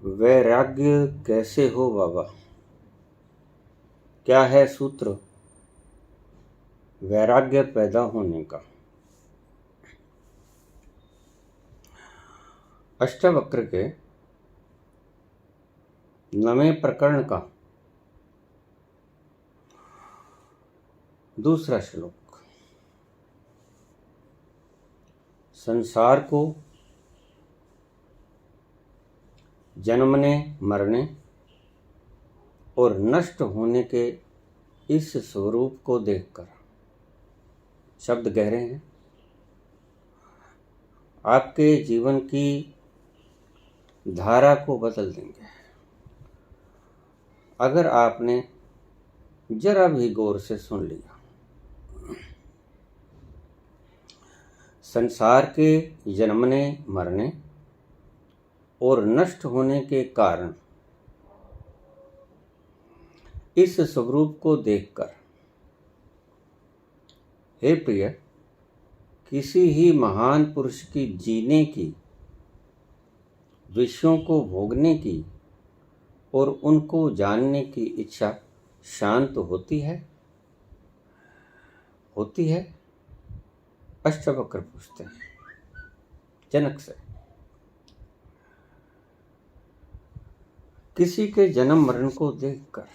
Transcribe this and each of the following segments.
वैराग्य कैसे हो बाबा? क्या है सूत्र वैराग्य पैदा होने का? अष्टावक्र के 9वें प्रकरण का दूसरा श्लोक। संसार को जन्मने मरने और नष्ट होने के इस स्वरूप को देखकर, शब्द गहरे हैं, आपके जीवन की धारा को बदल देंगे अगर आपने जरा भी गौर से सुन लिया। संसार के जन्मने मरने और नष्ट होने के कारण इस स्वरूप को देखकर, हे प्रिय, किसी ही महान पुरुष की जीने की, विषयों को भोगने की और उनको जानने की इच्छा शांत होती है? होती है? अष्टावक्र पूछते हैं जनक से। किसी के जन्म मरण को देखकर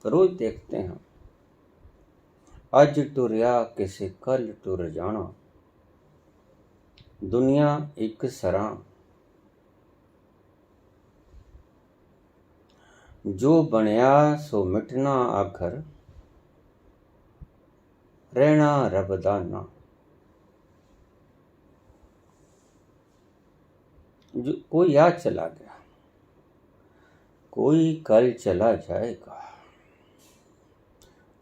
रोज देखते हैं, अज टुरया किसे कल टुर जाना, दुनिया एक सरां, जो बनया सो मिटना आखर, रहना रबदाना। जो कोई आज चला गया, कोई कल चला जाएगा,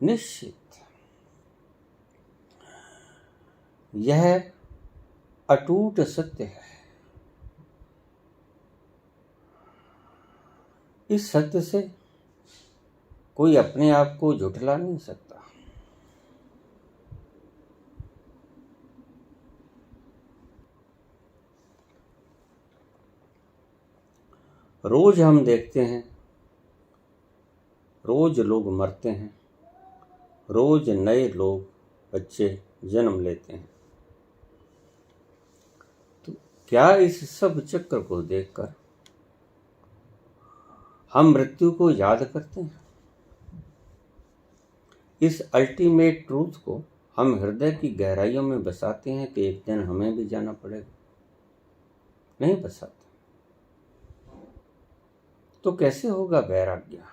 निश्चित। यह अटूट सत्य है। इस सत्य से कोई अपने आप को झुठला नहीं सकता। रोज हम देखते हैं, रोज लोग मरते हैं, रोज नए लोग बच्चे जन्म लेते हैं। तो क्या इस सब चक्र को देखकर हम मृत्यु को याद करते हैं? इस अल्टीमेट ट्रूथ को हम हृदय की गहराइयों में बसाते हैं कि एक दिन हमें भी जाना पड़ेगा? नहीं बसाते। तो कैसे होगा वैराग्य?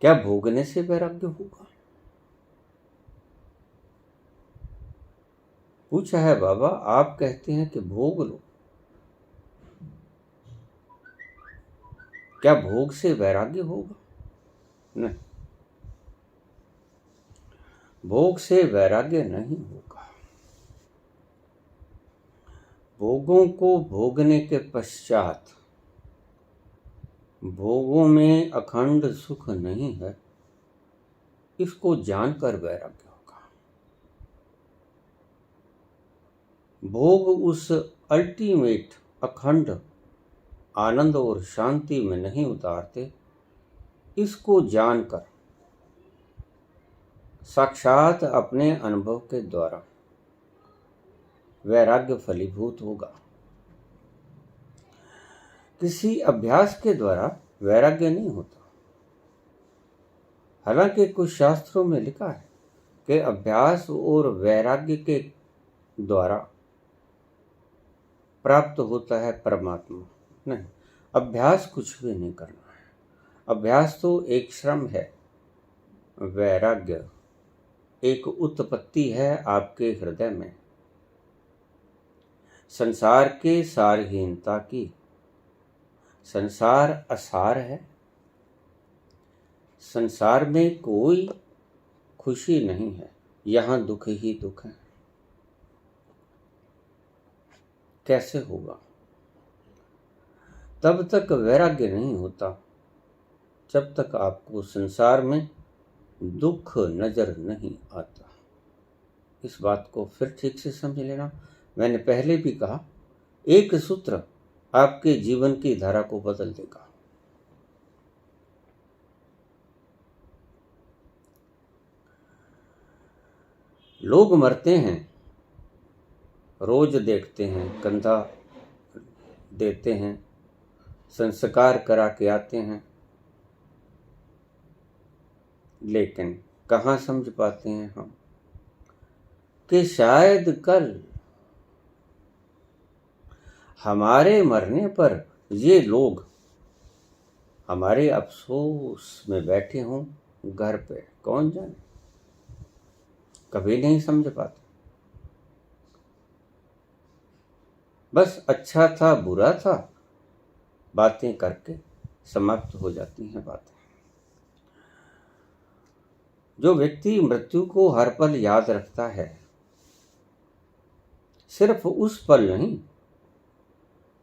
क्या भोगने से वैराग्य होगा? पूछा है बाबा, आप कहते हैं कि भोग लो। क्या भोग से वैराग्य होगा? नहीं, भोग से वैराग्य नहीं होगा। भोगों को भोगने के पश्चात भोगों में अखंड सुख नहीं है, इसको जानकर वैराग्य होगा। भोग उस अल्टीमेट अखंड आनंद और शांति में नहीं उतारते, इसको जानकर साक्षात अपने अनुभव के द्वारा वैराग्य फलीभूत होगा। किसी अभ्यास के द्वारा वैराग्य नहीं होता। हालांकि कुछ शास्त्रों में लिखा है कि अभ्यास और वैराग्य के द्वारा प्राप्त होता है परमात्मा। नहीं, अभ्यास कुछ भी नहीं करना है। अभ्यास तो एक श्रम है, वैराग्य एक उत्पत्ति है आपके हृदय में, संसार के सारहीनता की। संसार असार है, संसार में कोई खुशी नहीं है, यहाँ दुख ही दुख है। कैसे होगा? तब तक वैराग्य नहीं होता जब तक आपको संसार में दुख नजर नहीं आता। इस बात को फिर ठीक से समझ लेना। मैंने पहले भी कहा, एक सूत्र आपके जीवन की धारा को बदल देगा। लोग मरते हैं, रोज देखते हैं, कंधा देते हैं, संस्कार करा के आते हैं, लेकिन कहाँ समझ पाते हैं हम कि शायद कल हमारे मरने पर ये लोग हमारे अफसोस में बैठे हों घर पे, कौन जाने। कभी नहीं समझ पाते। बस अच्छा था बुरा था बातें करके समाप्त हो जाती हैं बातें। जो व्यक्ति मृत्यु को हर पल याद रखता है, सिर्फ उस पल नहीं,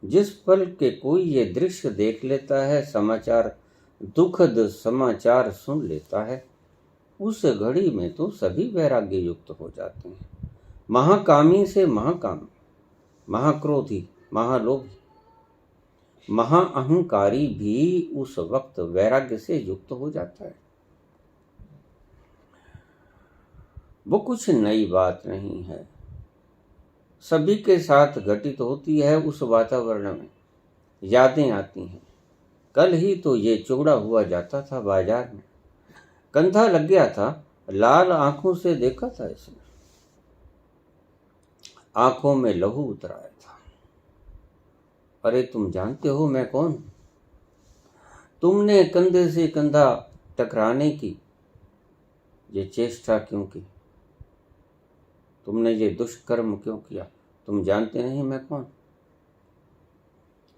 जिस पल के कोई ये दृश्य देख लेता है, समाचार, दुखद समाचार सुन लेता है, उस घड़ी में तो सभी वैराग्य युक्त हो जाते हैं। महाकामी से महाकामी, महाक्रोधी, महालोभी, महाअहंकारी भी उस वक्त वैराग्य से युक्त हो जाता है। वो कुछ नई बात नहीं है, सभी के साथ घटित होती है। उस वातावरण में यादें आती हैं। कल ही तो ये चौड़ा हुआ जाता था बाजार में, कंधा लग गया था, लाल आंखों से देखा था इसने, आंखों में लहू उतर आया था। अरे तुम जानते हो मैं कौन? तुमने कंधे से कंधा टकराने की ये चेष्टा क्यों की? तुमने ये दुष्कर्म क्यों किया? तुम जानते नहीं मैं कौन?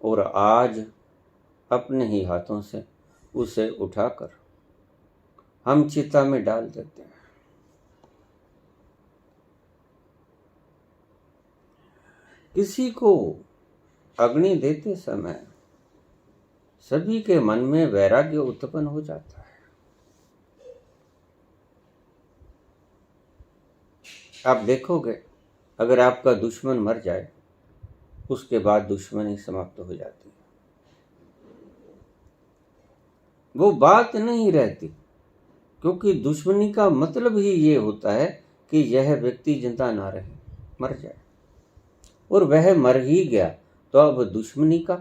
और आज अपने ही हाथों से उसे उठाकर हम चिता में डाल देते हैं। किसी को अग्नि देते समय सभी के मन में वैराग्य उत्पन्न हो जाता है। आप देखोगे, अगर आपका दुश्मन मर जाए, उसके बाद दुश्मनी समाप्त हो जाती है। वो बात नहीं रहती, क्योंकि दुश्मनी का मतलब ही ये होता है कि यह व्यक्ति जिंदा ना रहे, मर जाए। और वह मर ही गया तो अब दुश्मनी का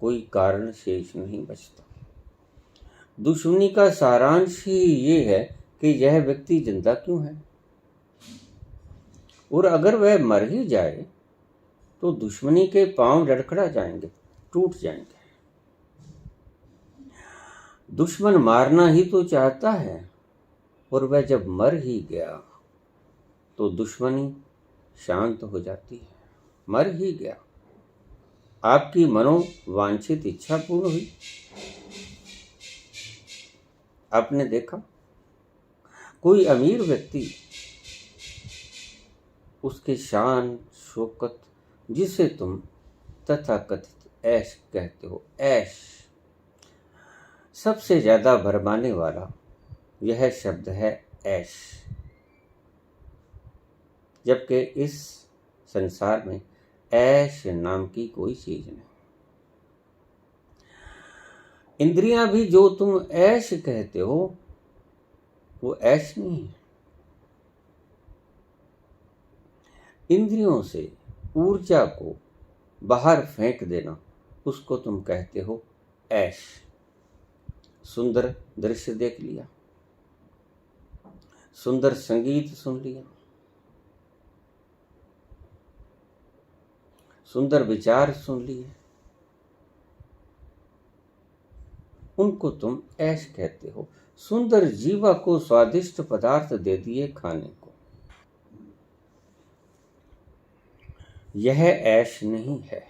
कोई कारण शेष नहीं बचता। दुश्मनी का सारांश ही ये है कि यह व्यक्ति जिंदा क्यों है। और अगर वह मर ही जाए तो दुश्मनी के पांव लड़खड़ा जाएंगे, टूट जाएंगे। दुश्मन मारना ही तो चाहता है, और वह जब मर ही गया तो दुश्मनी शांत हो जाती है। मर ही गया, आपकी मनोवांछित इच्छा पूर्ण हुई। आपने देखा कोई अमीर व्यक्ति, उसके शान शौकत, जिसे तुम तथाकथित ऐश कहते हो, ऐश, सबसे ज्यादा भरमाने वाला यह शब्द है ऐश। जबकि इस संसार में ऐश नाम की कोई चीज नहीं। इंद्रियां भी जो तुम ऐश कहते हो वो ऐश नहीं है। इंद्रियों से ऊर्जा को बाहर फेंक देना, उसको तुम कहते हो ऐश। सुंदर दृश्य देख लिया, सुंदर संगीत सुन लिया, सुंदर विचार सुन लिए, उनको तुम ऐश कहते हो। सुंदर जीवा को स्वादिष्ट पदार्थ दे दिए खाने को, यह ऐश नहीं है।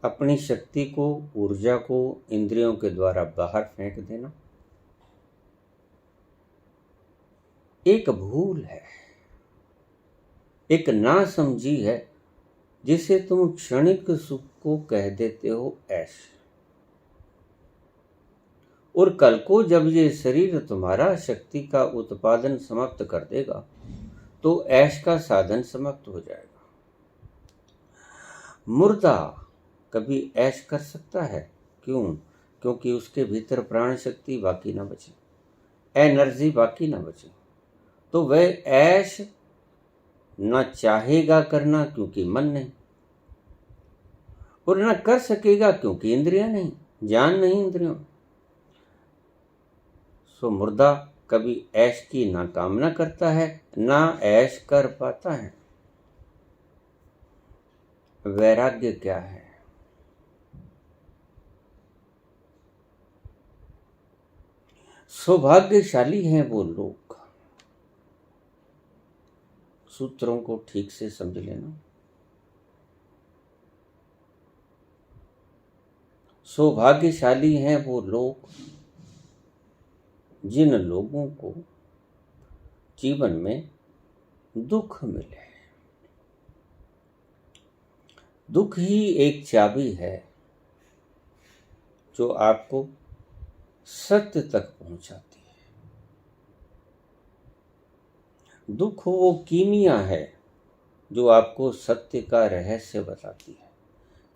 अपनी शक्ति को, ऊर्जा को इंद्रियों के द्वारा बाहर फेंक देना एक भूल है, एक नासमझी है, जिसे तुम क्षणिक सुख को कह देते हो ऐश। और कल को जब ये शरीर तुम्हारा शक्ति का उत्पादन समाप्त कर देगा तो ऐश का साधन समाप्त हो जाएगा। मुर्दा कभी ऐश कर सकता है? क्यों? क्योंकि उसके भीतर प्राण शक्ति बाकी ना बचे, एनर्जी बाकी ना बचे, तो वह ऐश न चाहेगा करना क्योंकि मन नहीं, और न कर सकेगा क्योंकि इंद्रियां नहीं, ज्ञान नहीं इंद्रियों। सो मुर्दा कभी ऐश की ना कामना करता है, ना ऐश कर पाता है। वैराग्य क्या है? सौभाग्यशाली हैं वो लोग, सूत्रों को ठीक से समझ लेना। सौभाग्यशाली हैं वो लोग जिन लोगों को जीवन में दुख मिले। दुख ही एक चाबी है जो आपको सत्य तक पहुंचाती है। दुख वो कीमिया है जो आपको सत्य का रहस्य बताती है,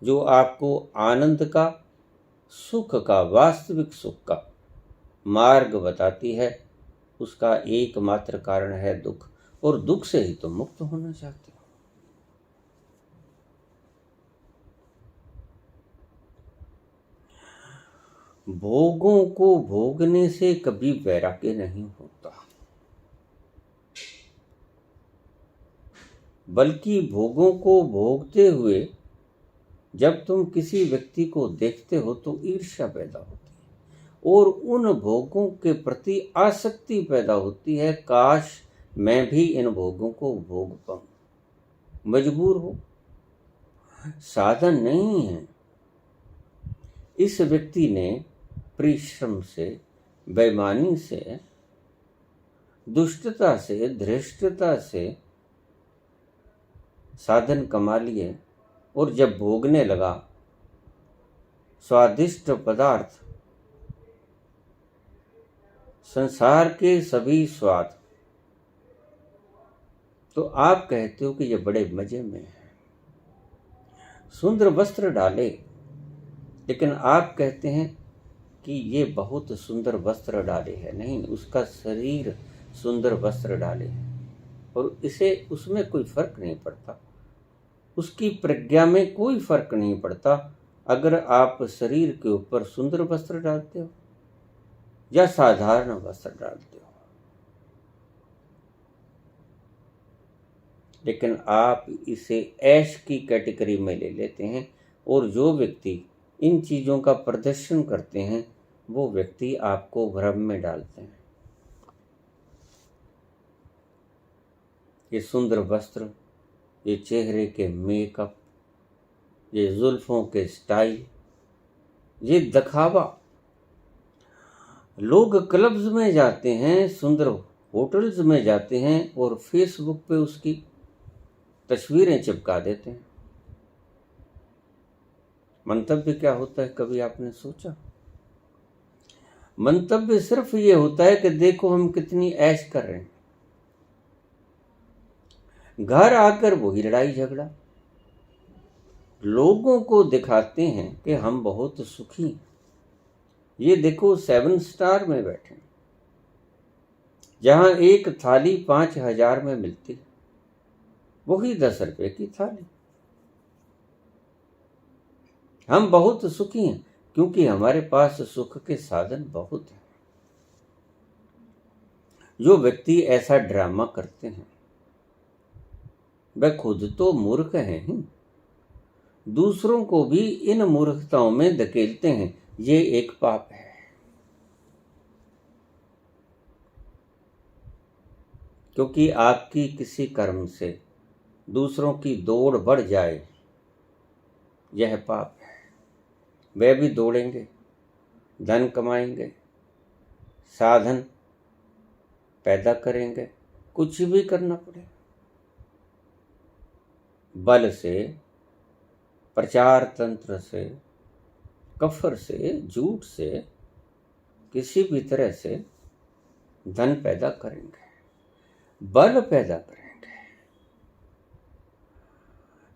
जो आपको आनंद का, सुख का, वास्तविक सुख का मार्ग बताती है। उसका एकमात्र कारण है दुख, और दुख से ही तो मुक्त होना चाहते हो। भोगों को भोगने से कभी वैराग्य नहीं होता, बल्कि भोगों को भोगते हुए जब तुम किसी व्यक्ति को देखते हो तो ईर्ष्या पैदा होती है और उन भोगों के प्रति आसक्ति पैदा होती है। काश मैं भी इन भोगों को भोग पाऊं। मजबूर हो, साधन नहीं है। इस व्यक्ति ने परिश्रम से, बेईमानी से, दुष्टता से, धृष्टता से साधन कमा लिए, और जब भोगने लगा स्वादिष्ट पदार्थ, संसार के सभी स्वाद, तो आप कहते हो कि ये बड़े मजे में है। सुंदर वस्त्र डाले, लेकिन आप कहते हैं कि ये बहुत सुंदर वस्त्र डाले हैं। नहीं, उसका शरीर सुंदर वस्त्र डाले हैं और इसे उसमें कोई फर्क नहीं पड़ता, उसकी प्रज्ञा में कोई फर्क नहीं पड़ता अगर आप शरीर के ऊपर सुंदर वस्त्र डालते हो या साधारण वस्त्र डालते हो। लेकिन आप इसे ऐश की कैटेगरी में ले लेते हैं, और जो व्यक्ति इन चीज़ों का प्रदर्शन करते हैं वो व्यक्ति आपको भ्रम में डालते हैं। ये सुंदर वस्त्र, ये चेहरे के मेकअप, ये जुल्फों के स्टाइल, ये दिखावा। लोग क्लब्स में जाते हैं, सुंदर होटल्स में जाते हैं और फेसबुक पे उसकी तस्वीरें चिपका देते हैं। मंतव्य क्या होता है, कभी आपने सोचा? मंतव्य सिर्फ ये होता है कि देखो हम कितनी ऐश कर रहे हैं। घर आकर वही लड़ाई झगड़ा, लोगों को दिखाते हैं कि हम बहुत सुखी हैं। ये देखो 7 स्टार में बैठे, जहां एक थाली 5,000 में मिलती, वही 10 रुपए की थाली। हम बहुत सुखी हैं क्योंकि हमारे पास सुख के साधन बहुत हैं। जो व्यक्ति ऐसा ड्रामा करते हैं वह खुद तो मूर्ख हैं ही, दूसरों को भी इन मूर्खताओं में धकेलते हैं। ये एक पाप है। क्योंकि आपकी किसी कर्म से दूसरों की दौड़ बढ़ जाए, यह पाप है। वे भी दौड़ेंगे, धन कमाएंगे, साधन पैदा करेंगे, कुछ भी करना पड़े, बल से, प्रचार तंत्र से, कफर से, झूठ से, किसी भी तरह से धन पैदा करेंगे, बल पैदा करेंगे,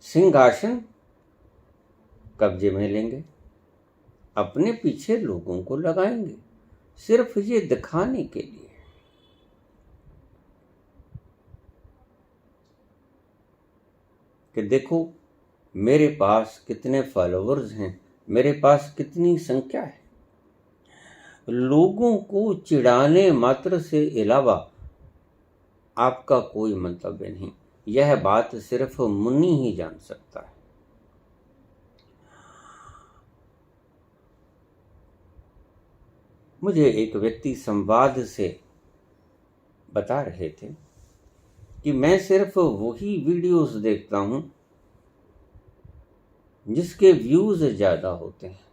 सिंहासन कब्जे में लेंगे, अपने पीछे लोगों को लगाएंगे, सिर्फ ये दिखाने के लिए कि देखो मेरे पास कितने फॉलोअर्स हैं, मेरे पास कितनी संख्या है। लोगों को चिढ़ाने मात्र से अलावा आपका कोई मंतव्य नहीं। यह बात सिर्फ मुनि ही जान सकता है। मुझे एक व्यक्ति संवाद से बता रहे थे कि मैं सिर्फ वही वीडियोस देखता हूं जिसके व्यूज ज़्यादा होते हैं।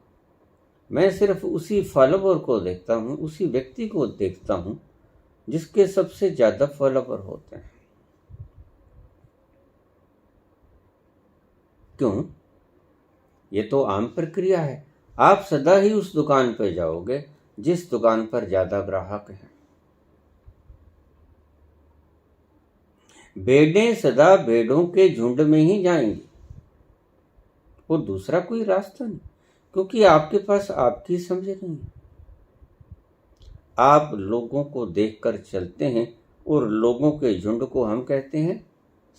मैं सिर्फ उसी फॉलोवर को देखता हूं, उसी व्यक्ति को देखता हूं जिसके सबसे ज़्यादा फॉलोवर होते हैं। क्यों? ये तो आम प्रक्रिया है। आप सदा ही उस दुकान पर जाओगे जिस दुकान पर ज़्यादा ग्राहक हैं। भेड़ें सदा भेड़ों के झुंड में ही जाएंगी और दूसरा कोई रास्ता नहीं, क्योंकि आपके पास आपकी समझ नहीं। आप लोगों को देखकर चलते हैं और लोगों के झुंड को हम कहते हैं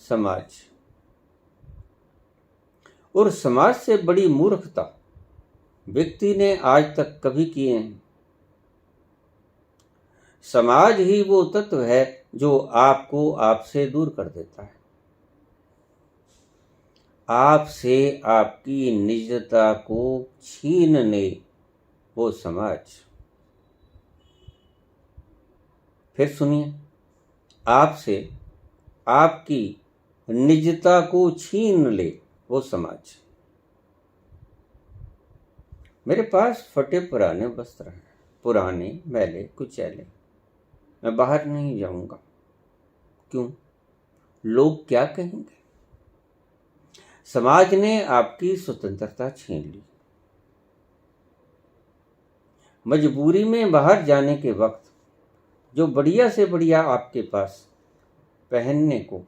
समाज। और समाज से बड़ी मूर्खता व्यक्ति ने आज तक कभी किए हैं। समाज ही वो तत्व है जो आपको आपसे दूर कर देता है, आपसे आपकी निजता को छीनने वो समाज। फिर सुनिए, आपसे आपकी निजता को छीन ले वो समाज। मेरे पास फटे पुराने वस्त्र हैं, पुराने मैले कुचैले। मैं बाहर नहीं जाऊंगा। क्यों? लोग क्या कहेंगे? समाज ने आपकी स्वतंत्रता छीन ली। मजबूरी में बाहर जाने के वक्त जो बढ़िया से बढ़िया आपके पास पहनने को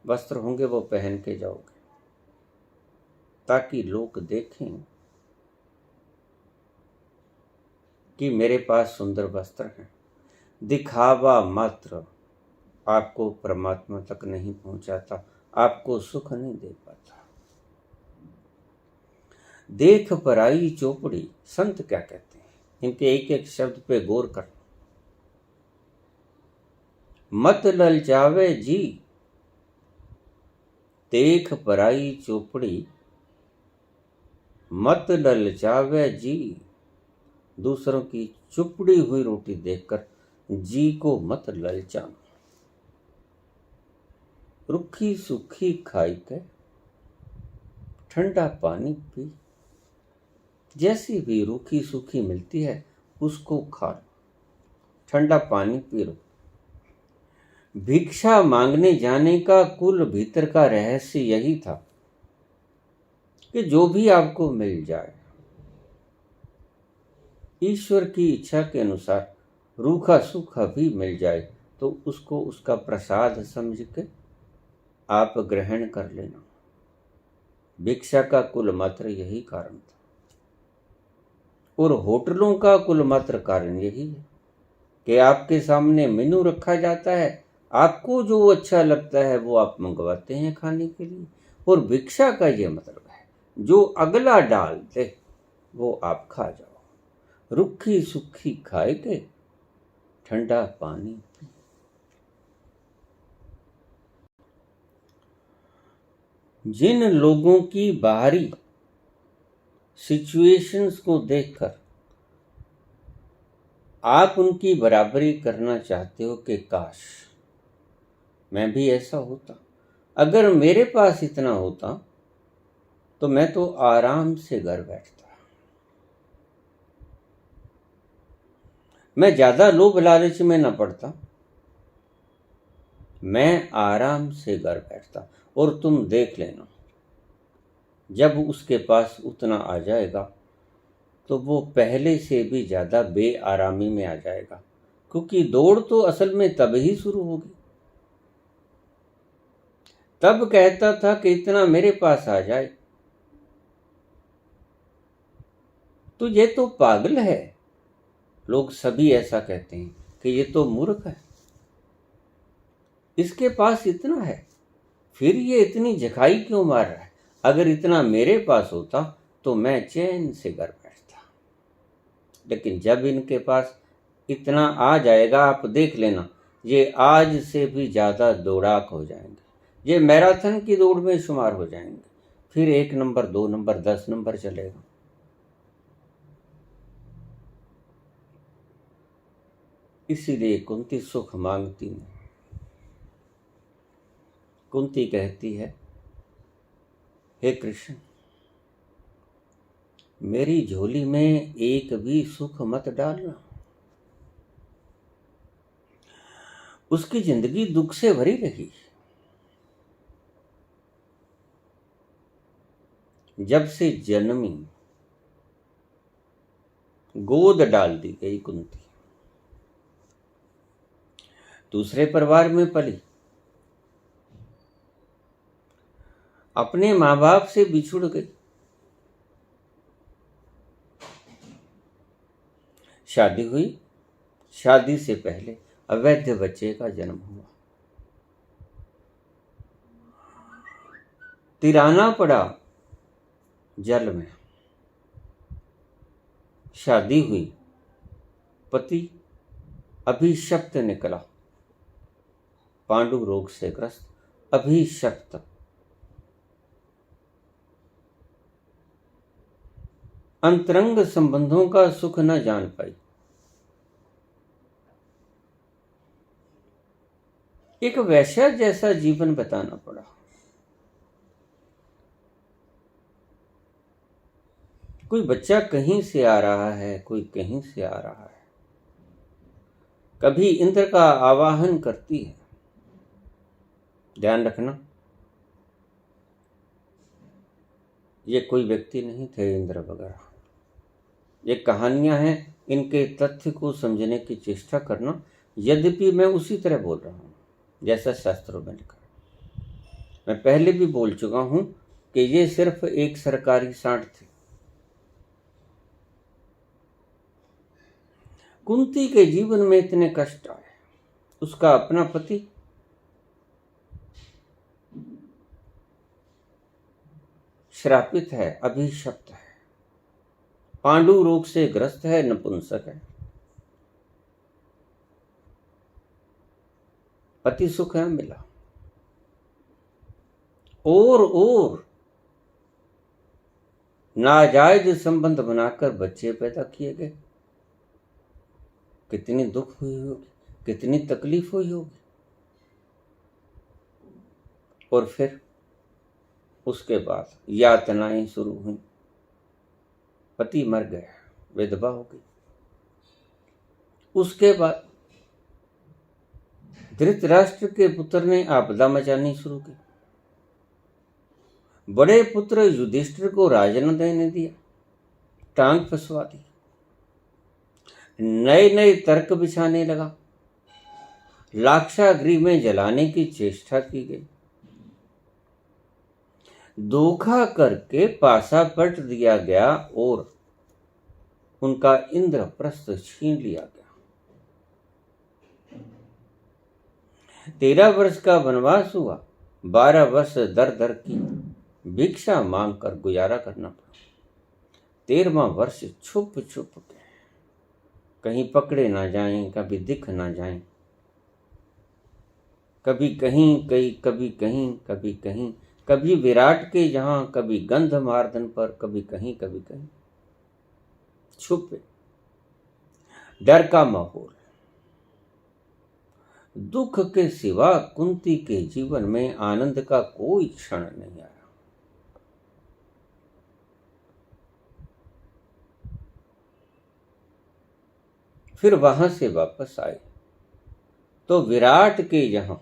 वस्त्र होंगे वो पहन के जाओगे, ताकि लोग देखें कि मेरे पास सुंदर वस्त्र हैं। दिखावा मात्र आपको परमात्मा तक नहीं पहुंचाता, आपको सुख नहीं दे पाता। देख पराई चोपड़ी, संत क्या कहते हैं? इनके एक एक शब्द पे गौर कर। मत ललचावे जी, देख पराई चोपड़ी, मत ललचावे जी। दूसरों की चुपड़ी हुई रोटी देखकर जी को मत ललचाना। रुखी सूखी खाई के ठंडा पानी पी। जैसी भी रूखी सूखी मिलती है उसको खा लो, ठंडा पानी पी लो। भिक्षा मांगने जाने का कुल भीतर का रहस्य यही था कि जो भी आपको मिल जाए, ईश्वर की इच्छा के अनुसार रूखा सूखा भी मिल जाए तो उसको उसका प्रसाद समझ के आप ग्रहण कर लेना। भिक्षा का कुल मात्र यही कारण था, और होटलों का कुल मात्र कारण यही है कि आपके सामने मेनू रखा जाता है, आपको जो अच्छा लगता है वो आप मंगवाते हैं खाने के लिए। और भिक्षा का ये मतलब है जो अगला डाल दे वो आप खा जाओ। रुखी सुखी खाए के ठंडा पानी पी। जिन लोगों की बाहरी सिचुएशंस को देखकर आप उनकी बराबरी करना चाहते हो कि काश मैं भी ऐसा होता, अगर मेरे पास इतना होता तो मैं तो आराम से घर बैठता, मैं ज्यादा लोभ लालच में न पड़ता, मैं आराम से घर बैठता। और तुम देख लेना, जब उसके पास उतना आ जाएगा तो वो पहले से भी ज़्यादा बेआरामी में आ जाएगा, क्योंकि दौड़ तो असल में तब ही शुरू होगी। तब कहता था कि इतना मेरे पास आ जाए, तो ये तो पागल है। लोग सभी ऐसा कहते हैं कि ये तो मूर्ख है, इसके पास इतना है, फिर ये इतनी जखाई क्यों मार रहा है। अगर इतना मेरे पास होता तो मैं चैन से घर बैठता। लेकिन जब इनके पास इतना आ जाएगा, आप देख लेना, ये आज से भी ज़्यादा दौड़ाक हो जाएंगे। ये मैराथन की दौड़ में शुमार हो जाएंगे। फिर 1 नंबर, 2 नंबर, 10 नंबर चलेगा। इसीलिए कुंती सुख मांगती नहीं। कुंती कहती है, हे कृष्ण, मेरी झोली में एक भी सुख मत डालना। उसकी जिंदगी दुख से भरी रही। जब से जन्मी गोद डाल दी गई कुंती, दूसरे परिवार में पली, अपने माँ बाप से बिछुड़ गई, शादी हुई, शादी से पहले अवैध बच्चे का जन्म हुआ, तिराना पड़ा जल में, शादी हुई, पति अभिशप्त निकला, पांडु रोग से ग्रस्त, अभिशप्त, अंतरंग संबंधों का सुख न जान पाई। एक वैश्या जैसा जीवन बिताना पड़ा। कोई बच्चा कहीं से आ रहा है, कोई कहीं से आ रहा है। कभी इंद्र का आवाहन करती है। ध्यान रखना, ये कोई व्यक्ति नहीं थे इंद्र वगैरह। ये कहानियां हैं, इनके तथ्य को समझने की चेष्टा करना। यद्यपि मैं उसी तरह बोल रहा हूं जैसा शास्त्रों में लिखा। मैं पहले भी बोल चुका हूं कि ये सिर्फ एक सरकारी सांठ थी। कुंती के जीवन में इतने कष्ट आए। उसका अपना पति श्रापित है, अभिशप्त है, पांडु रोग से ग्रस्त है, नपुंसक है। पति सुख है मिला, और नाजायज संबंध बनाकर बच्चे पैदा किए गए। कितनी दुख हुई होगी, कितनी तकलीफ हुई होगी। और फिर उसके बाद यातनाएं शुरू हुई। पति मर गया, विधवा हो गई। उसके बाद धृतराष्ट्र के पुत्र ने आपदा मचानी शुरू की। बड़े पुत्र युधिष्ठिर को राज न देने दिया, टांग फंसवा दी। नए नए तर्क बिछाने लगा, लाक्षागृह में जलाने की चेष्टा की गई। धोखा करके पासा पलट दिया गया और उनका इंद्रप्रस्थ छीन लिया गया। 13 वर्ष का वनवास हुआ। 12 वर्ष दर दर की भिक्षा मांग कर गुजारा करना पड़ा। 13वां वर्ष छुप छुप के, कहीं पकड़े ना जाएं, कभी दिख ना जाएं, कभी कहीं कभी कहीं, कभी कहीं, कभी विराट के जहां, कभी गंधमार्दन पर, कभी कहीं छुपे। डर का माहौल। दुख के सिवा कुंती के जीवन में आनंद का कोई क्षण नहीं आया। फिर वहां से वापस आए तो विराट के यहां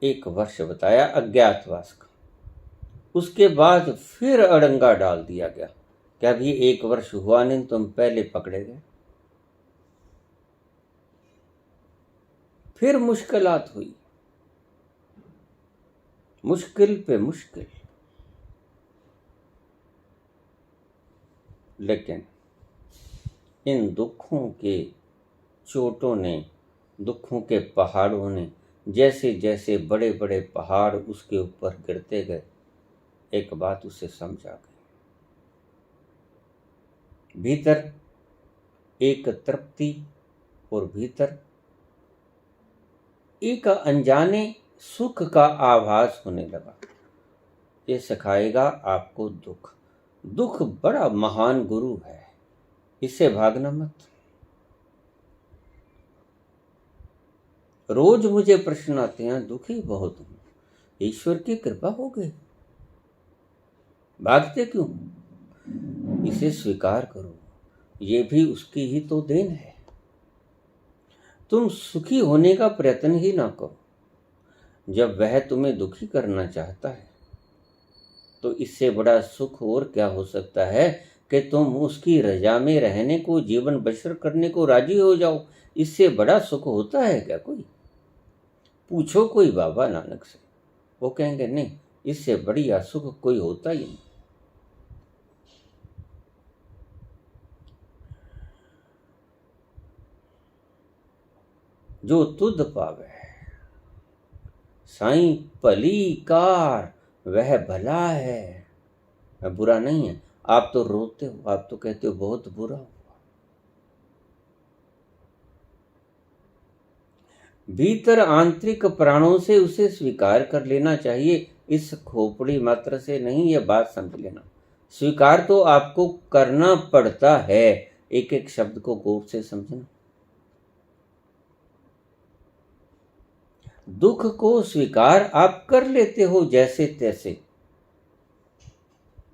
1 वर्ष बताया अज्ञातवास का। उसके बाद फिर अड़ंगा डाल दिया गया कि अभी 1 वर्ष हुआ नहीं, तुम पहले पकड़े गए। फिर मुश्किलात हुई, मुश्किल पे मुश्किल। लेकिन इन दुखों के चोटों ने, दुखों के पहाड़ों ने जैसे जैसे बड़े बड़े पहाड़ उसके ऊपर गिरते गए, एक बात उसे समझ आ गई। भीतर एक तृप्ति और भीतर एक अनजाने सुख का आभास होने लगा। ये सिखाएगा आपको दुख। दुख बड़ा महान गुरु है, इससे भागना मत। रोज मुझे प्रश्न आते हैं, दुखी बहुत हूं, ईश्वर की कृपा हो गई, भागते क्यों? इसे स्वीकार करो, ये भी उसकी ही तो देन है। तुम सुखी होने का प्रयत्न ही ना करो। जब वह तुम्हें दुखी करना चाहता है तो इससे बड़ा सुख और क्या हो सकता है कि तुम उसकी रजा में रहने को, जीवन बसर करने को राजी हो जाओ। इससे बड़ा सुख होता है क्या कोई? पूछो कोई बाबा नानक से, वो कहेंगे नहीं, इससे बढ़िया सुख कोई होता ही नहीं। जो तुध पावे साईं भली कार, वह भला है। वह बुरा नहीं है। आप तो रोते हो, आप तो कहते हो बहुत बुरा हुआ। भीतर आंतरिक प्राणों से उसे स्वीकार कर लेना चाहिए, इस खोपड़ी मात्र से नहीं। यह बात समझ लेना, स्वीकार तो आपको करना पड़ता है। एक एक शब्द को गौर से समझना। दुख को स्वीकार आप कर लेते हो जैसे तैसे,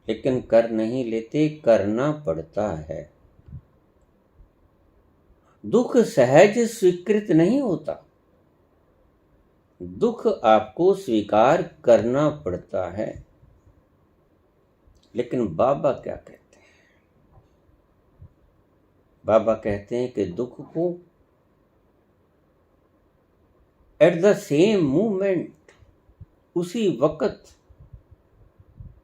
लेकिन कर नहीं लेते, करना पड़ता है। दुख सहज स्वीकृत नहीं होता, दुख आपको स्वीकार करना पड़ता है। लेकिन बाबा क्या कहते हैं? बाबा कहते हैं कि दुख को एट द सेम मूवमेंट, उसी वक्त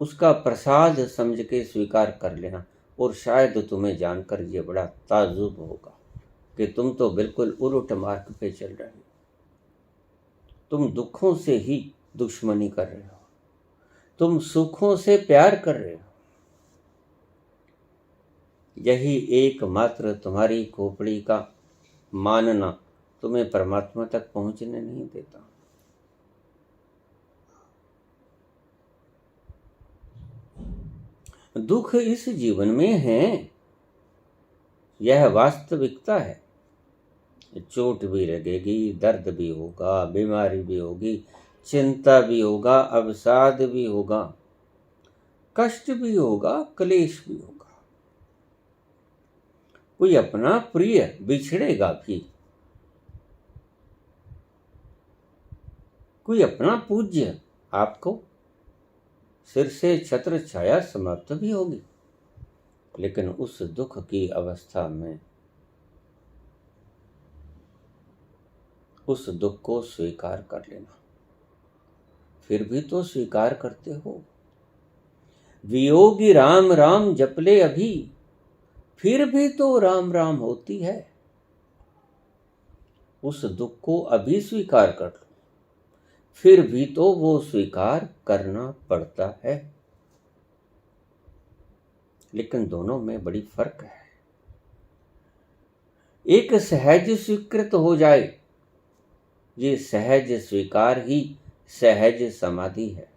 उसका प्रसाद समझ के स्वीकार कर लेना। और शायद तुम्हें जानकर ये बड़ा ताज्जुब होगा कि तुम तो बिल्कुल उलट मार्ग पे चल रहे हो। तुम दुखों से ही दुश्मनी कर रहे हो, तुम सुखों से प्यार कर रहे हो। यही एकमात्र तुम्हारी खोपड़ी का मानना तुम्हें परमात्मा तक पहुंचने नहीं देता। दुख इस जीवन में है, यह वास्तविकता है। चोट भी लगेगी, दर्द भी होगा, बीमारी भी होगी, चिंता भी होगा, अवसाद भी होगा, कष्ट भी होगा, क्लेश भी होगा। कोई अपना प्रिय बिछड़ेगा भी, कोई अपना पूज्य आपको सिर से छत्र छाया समाप्त भी होगी। लेकिन उस दुख की अवस्था में उस दुख को स्वीकार कर लेना। फिर भी तो स्वीकार करते हो। वियोगी राम राम जपले अभी, फिर भी तो राम राम होती है। उस दुख को अभी स्वीकार कर लो, फिर भी तो वो स्वीकार करना पड़ता है। लेकिन दोनों में बड़ी फर्क है। एक सहज स्वीकृत हो जाए, ये सहज स्वीकार ही सहज समाधि है।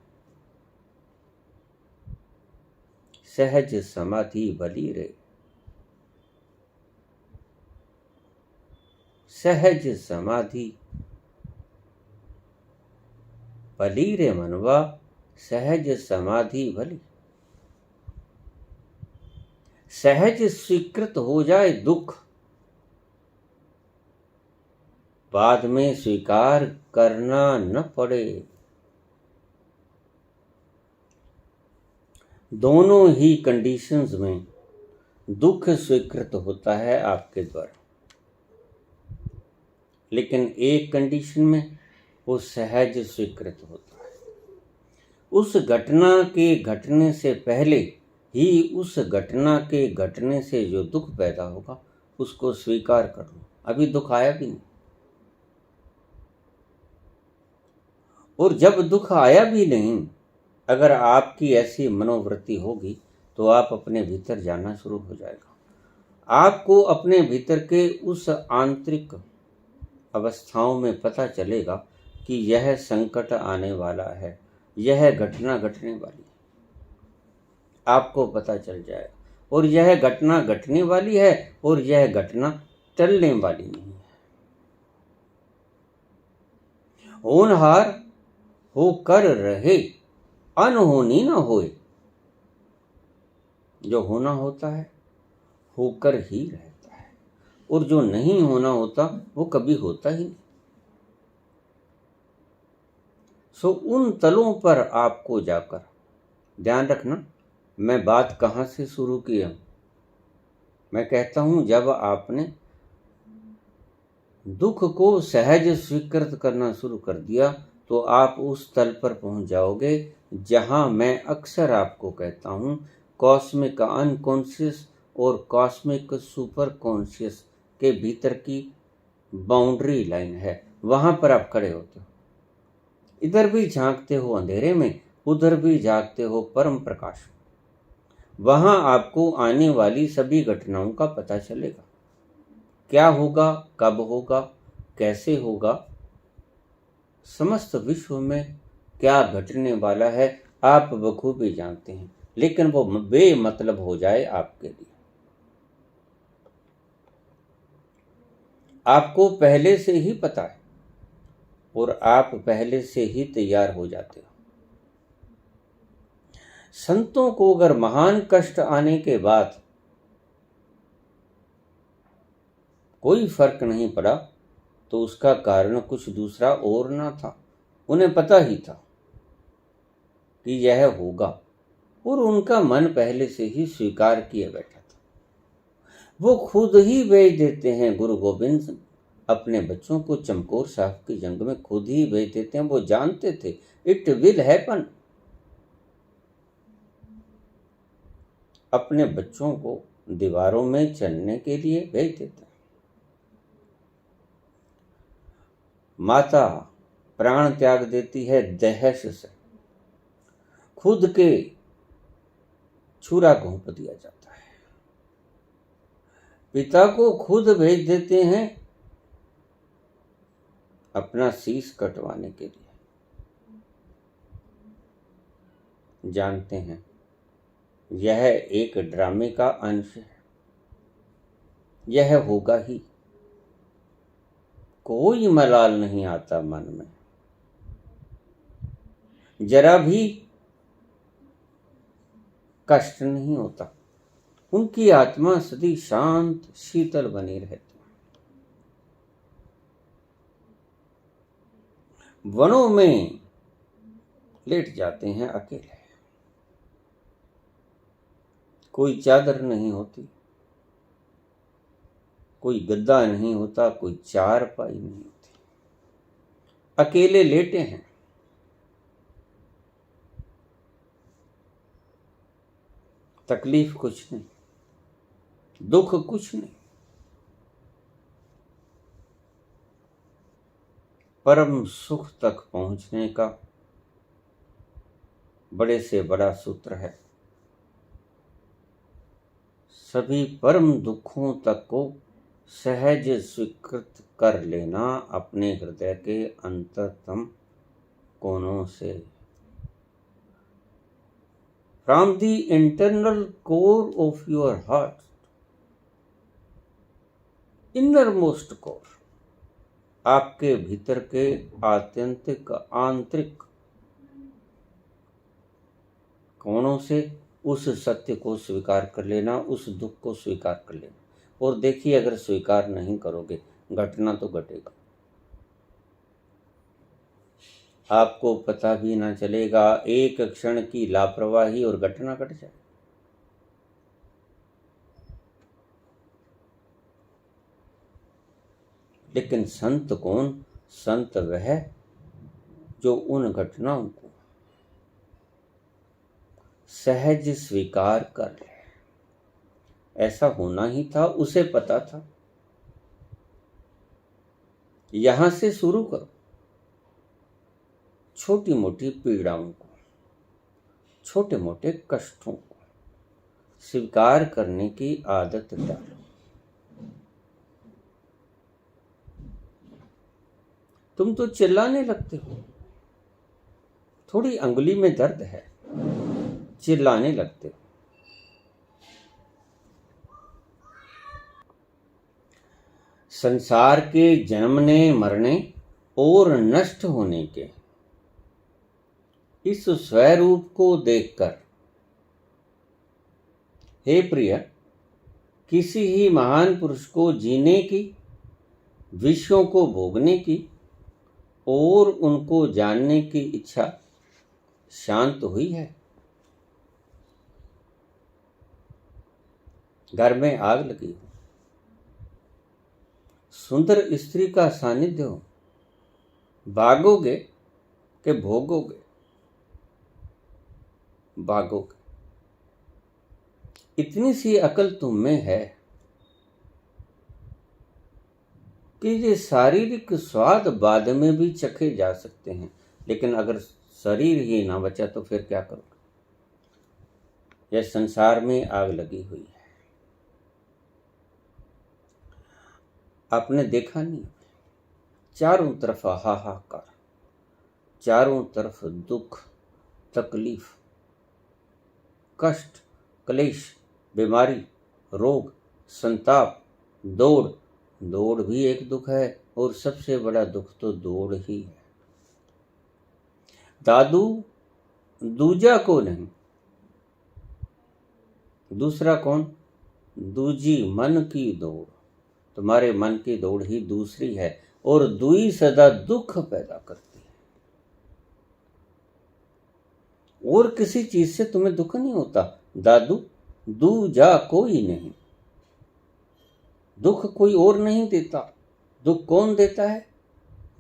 सहज समाधि भली रे, सहज समाधि भली रे मनवा, सहज समाधि भली। सहज स्वीकृत हो जाए दुख, बाद में स्वीकार करना न पड़े। दोनों ही कंडीशंस में दुख स्वीकृत होता है आपके द्वारा, लेकिन एक कंडीशन में वो सहज स्वीकृत होता है। उस घटना के घटने से पहले ही उस घटना के घटने से जो दुख पैदा होगा उसको स्वीकार कर लो। अभी दुख आया भी नहीं, और जब दुख आया भी नहीं, अगर आपकी ऐसी मनोवृत्ति होगी तो आप अपने भीतर जाना शुरू हो जाएगा। आपको अपने भीतर के उस आंतरिक अवस्थाओं में पता चलेगा कि यह संकट आने वाला है, यह घटना घटने वाली है, आपको पता चल जाएगा। और यह घटना घटने वाली है और यह घटना टलने वाली नहीं है। होनहार हो कर रहे, अनहोनी न होए। जो होना होता है होकर ही रहता है, और जो नहीं होना होता वो कभी होता ही नहीं। सो उन तलों पर आपको जाकर ध्यान रखना, मैं बात कहाँ से शुरू किया। मैं कहता हूं जब आपने दुख को सहज स्वीकृत करना शुरू कर दिया तो आप उस तल पर पहुंच जाओगे जहां मैं अक्सर आपको कहता हूं कॉस्मिक अनकॉन्शियस और कॉस्मिक सुपर कॉन्शियस के भीतर की बाउंड्री लाइन है। वहां पर आप खड़े होते हो, इधर भी झांकते हो अंधेरे में, उधर भी झांकते हो परम प्रकाश। वहां आपको आने वाली सभी घटनाओं का पता चलेगा, क्या होगा, कब होगा, कैसे होगा, समस्त विश्व में क्या घटने वाला है आप बखूबी जानते हैं, लेकिन वो बेमतलब हो जाए आपके लिए। आपको पहले से ही पता है और आप पहले से ही तैयार हो जाते हो। संतों को अगर महान कष्ट आने के बाद कोई फर्क नहीं पड़ा तो उसका कारण कुछ दूसरा और ना था। उन्हें पता ही था कि यह होगा और उनका मन पहले से ही स्वीकार किए बैठा था। वो खुद ही भेज देते हैं, गुरु गोविंद अपने बच्चों को चमकौर साहब की जंग में खुद ही भेज देते हैं। वो जानते थे इट विल हैपन। अपने बच्चों को दीवारों में चलने के लिए भेज देते हैं। माता प्राण त्याग देती है दहश से, खुद के छुरा घोंप दिया जाता है। पिता को खुद भेज देते हैं अपना शीश कटवाने के लिए। जानते हैं यह एक ड्रामे का अंश है, यह होगा ही, कोई मलाल नहीं आता मन में, जरा भी कष्ट नहीं होता। उनकी आत्मा सदी शांत शीतल बनी रहती। वनों में लेट जाते हैं अकेले, कोई चादर नहीं होती, कोई गद्दा नहीं होता, कोई चारपाई नहीं होती, अकेले लेटे हैं। तकलीफ कुछ नहीं, दुख कुछ नहीं, परम सुख तक पहुंचने का बड़े से बड़ा सूत्र है। सभी परम दुखों तक को सहज स्वीकृत कर लेना अपने हृदय के अंतरतम कोनों से। From the internal core of your heart, innermost core, आपके भीतर के आत्यंतिक आंतरिक कोणों से उस सत्य को स्वीकार कर लेना, उस दुख को स्वीकार कर लेना। और देखिए अगर स्वीकार नहीं करोगे घटना तो घटेगा। आपको पता भी ना चलेगा, एक क्षण की लापरवाही और घटना घट जाए। लेकिन संत कौन? संत वह जो उन घटनाओं को सहज स्वीकार कर ले। ऐसा होना ही था, उसे पता था। यहां से शुरू करो, छोटी मोटी पीड़ाओं को, छोटे मोटे कष्टों को स्वीकार करने की आदत डालो। तुम तो चिल्लाने लगते हो, थोड़ी अंगुली में दर्द है, चिल्लाने लगते हो। संसार के जन्मने मरने और नष्ट होने के इस स्वरूप को देखकर, हे प्रिय, किसी ही महान पुरुष को जीने की, विषयों को भोगने की और उनको जानने की इच्छा शांत हुई है? घर में आग लगी हो, सुंदर स्त्री का सानिध्य हो, भागोगे कि भोगोगे? भागोगे। इतनी सी अकल तुम में है कि ये शारीरिक स्वाद बाद में भी चखे जा सकते हैं, लेकिन अगर शरीर ही ना बचा तो फिर क्या करोगे? यह संसार में आग लगी हुई है। आपने देखा नहीं, चारों तरफ हाहाकार, चारों तरफ दुख, तकलीफ, कष्ट, क्लेश, बीमारी, रोग, संताप, दौड़। दौड़ भी एक दुख है, और सबसे बड़ा दुख तो दौड़ ही है। दादू दूजा को नहीं, दूसरा कौन? दूजी मन की दौड़। तुम्हारे मन की दौड़ ही दूसरी है, और दुई सदा दुख पैदा करती है। और किसी चीज से तुम्हें दुख नहीं होता। दादू दूजा कोई नहीं, दुख कोई और नहीं देता। दुख कौन देता है?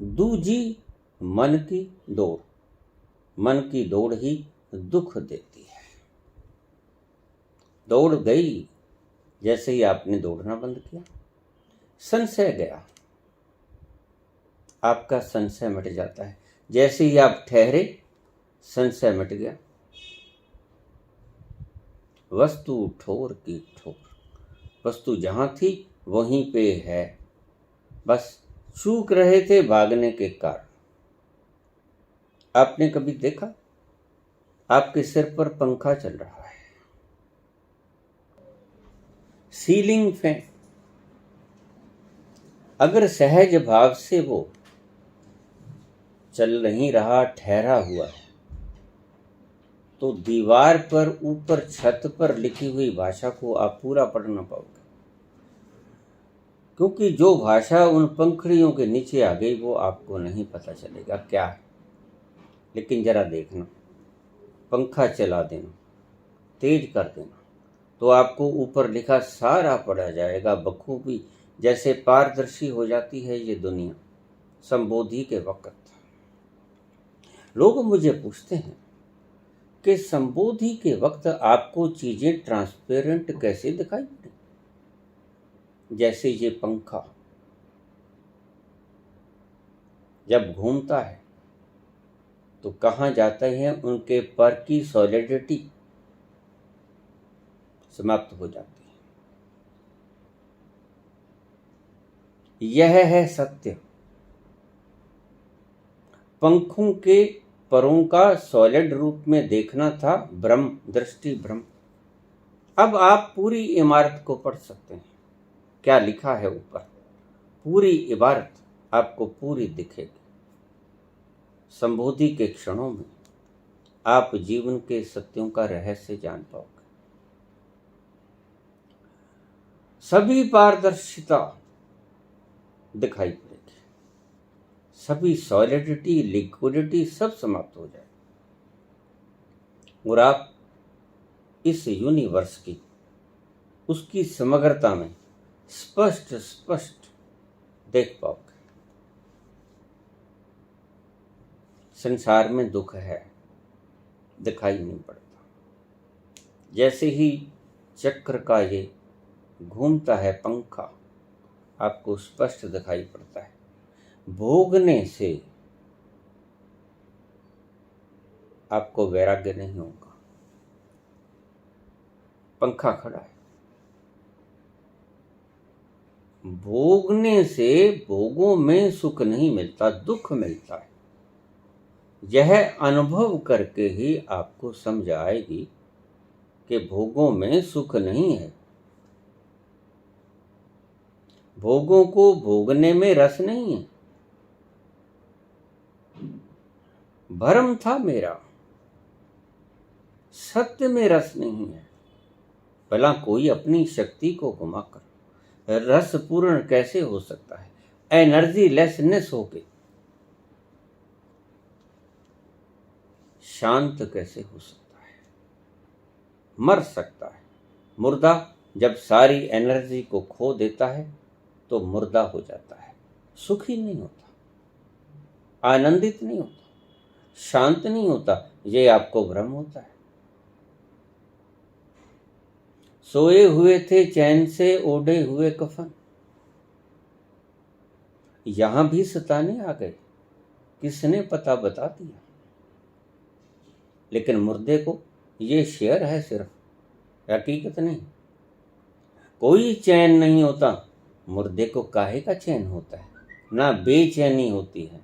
दूजी मन की दौड़। मन की दौड़ ही दुख देती है। दौड़ गई, जैसे ही आपने दौड़ना बंद किया, संशय गया, आपका संशय मिट जाता है। जैसे ही आप ठहरे, संशय मिट गया। वस्तु ठोर की ठोर, वस्तु जहां थी वहीं पे है, बस चूक रहे थे भागने के कारण। आपने कभी देखा आपके सिर पर पंखा चल रहा है, सीलिंग फैन, अगर सहज भाव से वो चल नहीं रहा, ठहरा हुआ है, तो दीवार पर ऊपर छत पर लिखी हुई भाषा को आप पूरा पढ़ ना पाओगे, क्योंकि जो भाषा उन पंखड़ियों के नीचे आ गई वो आपको नहीं पता चलेगा क्या है। लेकिन जरा देखना, पंखा चला देना, तेज कर देना, तो आपको ऊपर लिखा सारा पढ़ा जाएगा बखूबी, जैसे पारदर्शी हो जाती है ये दुनिया। संबोधि के वक्त लोग मुझे पूछते हैं कि संबोधि के वक्त आपको चीजें ट्रांसपेरेंट कैसे दिखाई पड़ी? जैसे ये पंखा जब घूमता है तो कहाँ जाते हैं, उनके पर की सॉलिडिटी समाप्त हो जाती है। यह है सत्य। पंखों के परों का सॉलिड रूप में देखना था भ्रम, दृष्टि भ्रम। अब आप पूरी इमारत को पढ़ सकते हैं। क्या लिखा है ऊपर? पूरी इबारत आपको पूरी दिखेगी। संबोधि के क्षणों में आप जीवन के सत्यों का रहस्य जान पाओगे। सभी पारदर्शिता दिखाई पड़ेगी, सभी सॉलिडिटी, लिक्विडिटी सब समाप्त हो जाए और आप इस यूनिवर्स की, उसकी समग्रता में स्पष्ट स्पष्ट देख पाओगे। संसार में दुख है, दिखाई नहीं पड़ता। जैसे ही चक्र का ये घूमता है पंखा, आपको स्पष्ट दिखाई पड़ता है। भोगने से आपको वैराग्य नहीं होगा। पंखा खड़ा है, भोगने से भोगों में सुख नहीं मिलता, दुख मिलता है। यह अनुभव करके ही आपको समझ आएगी कि भोगों में सुख नहीं है। भोगों को भोगने में रस नहीं है। भ्रम था मेरा, सत्य में रस नहीं है। भला कोई अपनी शक्ति को घुमाकर रस पूर्ण कैसे हो सकता है? एनर्जी लेसनेस होके शांत कैसे हो सकता है? मर सकता है। मुर्दा जब सारी एनर्जी को खो देता है तो मुर्दा हो जाता है। सुखी नहीं होता, आनंदित नहीं होता, शांत नहीं होता। ये आपको भ्रम होता है। सोए हुए थे चैन से ओढ़े हुए कफन, यहां भी सताने आ गए, किसने पता बता दिया। लेकिन मुर्दे को ये शेयर है सिर्फ, हकीकत नहीं। कोई चैन नहीं होता। मुर्दे को काहे का चैन होता है? ना बेचैनी होती है,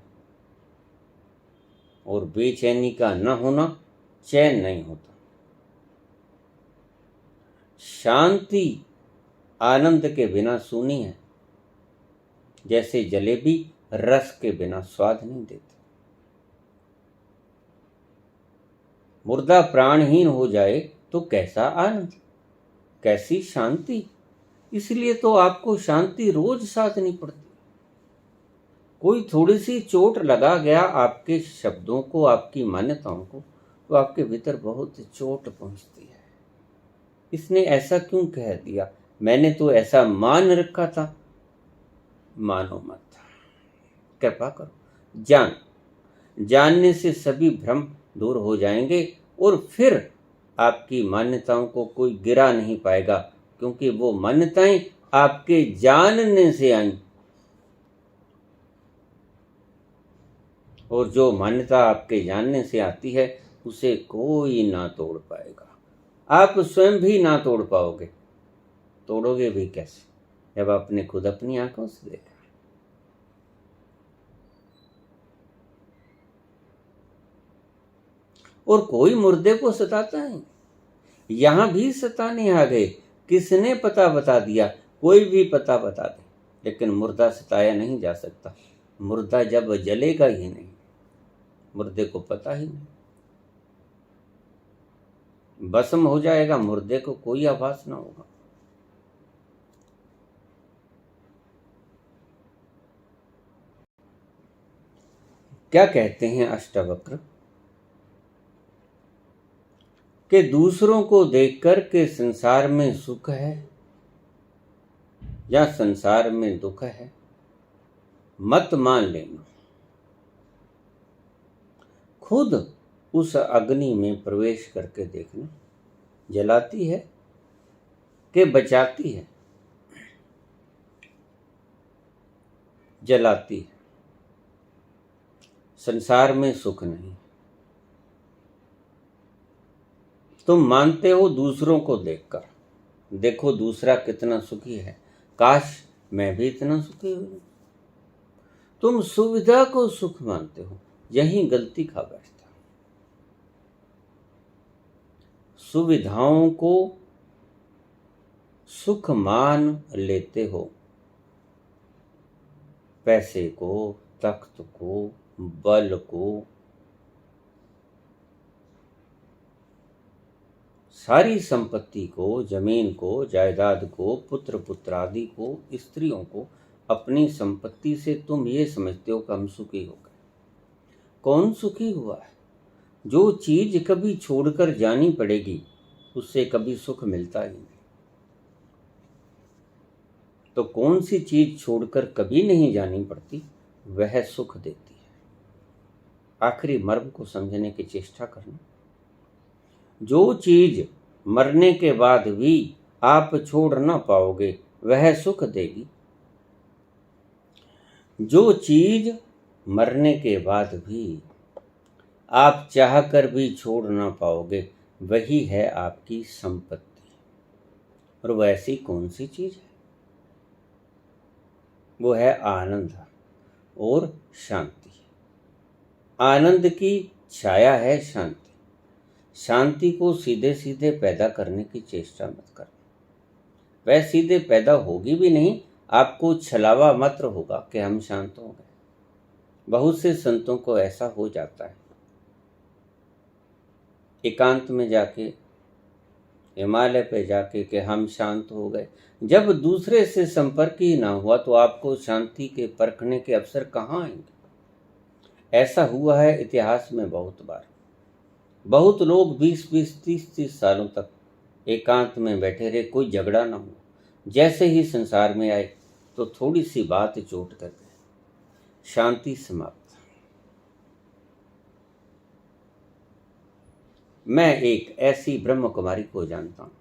और बेचैनी का न होना चैन नहीं होता। शांति आनंद के बिना सूनी है, जैसे जलेबी रस के बिना स्वाद नहीं देती। मुर्दा प्राणहीन हो जाए तो कैसा आनंद, कैसी शांति। इसलिए तो आपको शांति रोज साधनी पड़ती। कोई थोड़ी सी चोट लगा गया आपके शब्दों को, आपकी मान्यताओं को, तो आपके भीतर बहुत चोट पहुंचती है। इसने ऐसा क्यों कह दिया, मैंने तो ऐसा मान रखा था। मानो मत, कृपा करो, जानने से सभी भ्रम दूर हो जाएंगे और फिर आपकी मान्यताओं को कोई गिरा नहीं पाएगा, क्योंकि वो मान्यताएं आपके जानने से आई। और जो मान्यता आपके जानने से आती है उसे कोई ना तोड़ पाएगा। आप स्वयं भी ना तोड़ पाओगे। तोड़ोगे भी कैसे, जब आपने खुद अपनी आंखों से देखा। और कोई मुर्दे को सताता है, यहां भी सताने आ गए, किसने पता बता दिया। कोई भी पता बता दे, लेकिन मुर्दा सताया नहीं जा सकता। मुर्दा जब जलेगा ही नहीं, मुर्दे को पता ही नहीं, भस्म हो जाएगा, मुर्दे को कोई आभास ना होगा। क्या कहते हैं अष्टावक्र कि दूसरों को देखकर के संसार में सुख है या संसार में दुख है, मत मान लेना। खुद उस अग्नि में प्रवेश करके देखना, जलाती है कि बचाती है। जलाती है। संसार में सुख नहीं। तुम मानते हो दूसरों को देखकर, देखो दूसरा कितना सुखी है, काश मैं भी इतना सुखी हूं। तुम सुविधा को सुख मानते हो, यही गलती खा बैठता। सुविधाओं को सुख मान लेते हो, पैसे को, तख्त को, बल को, सारी संपत्ति को, जमीन को, जायदाद को, पुत्र पुत्रादि को, स्त्रियों को अपनी संपत्ति से तुम ये समझते हो कि हम सुखी हो गए। कौन सुखी हुआ है? जो चीज कभी छोड़कर जानी पड़ेगी उससे कभी सुख मिलता ही नहीं। तो कौन सी चीज छोड़कर कभी नहीं जानी पड़ती, वह सुख देती है। आखिरी मर्म को समझने की चेष्टा करना। जो चीज मरने के बाद भी आप छोड़ ना पाओगे वह सुख देगी। जो चीज मरने के बाद भी आप चाहकर भी छोड़ ना पाओगे वही है आपकी संपत्ति। और वैसी कौन सी चीज है? वो है आनंद और शांति। आनंद की छाया है शांति। शांति को सीधे सीधे पैदा करने की चेष्टा मत करना। वह सीधे पैदा होगी भी नहीं, आपको छलावा मात्र होगा कि हम शांत हो गए। बहुत से संतों को ऐसा हो जाता है, एकांत में जाके, हिमालय पे जाके कि हम शांत हो गए। जब दूसरे से संपर्क ही ना हुआ तो आपको शांति के परखने के अवसर कहाँ आएंगे? ऐसा हुआ है इतिहास में बहुत बार। बहुत लोग 20-20, 30-30 सालों तक एकांत में बैठे रहे, कोई झगड़ा ना हुआ। जैसे ही संसार में आए तो थोड़ी सी बात चोट कर गए, शांति समाप्त। मैं एक ऐसी ब्रह्म कुमारी को जानता हूं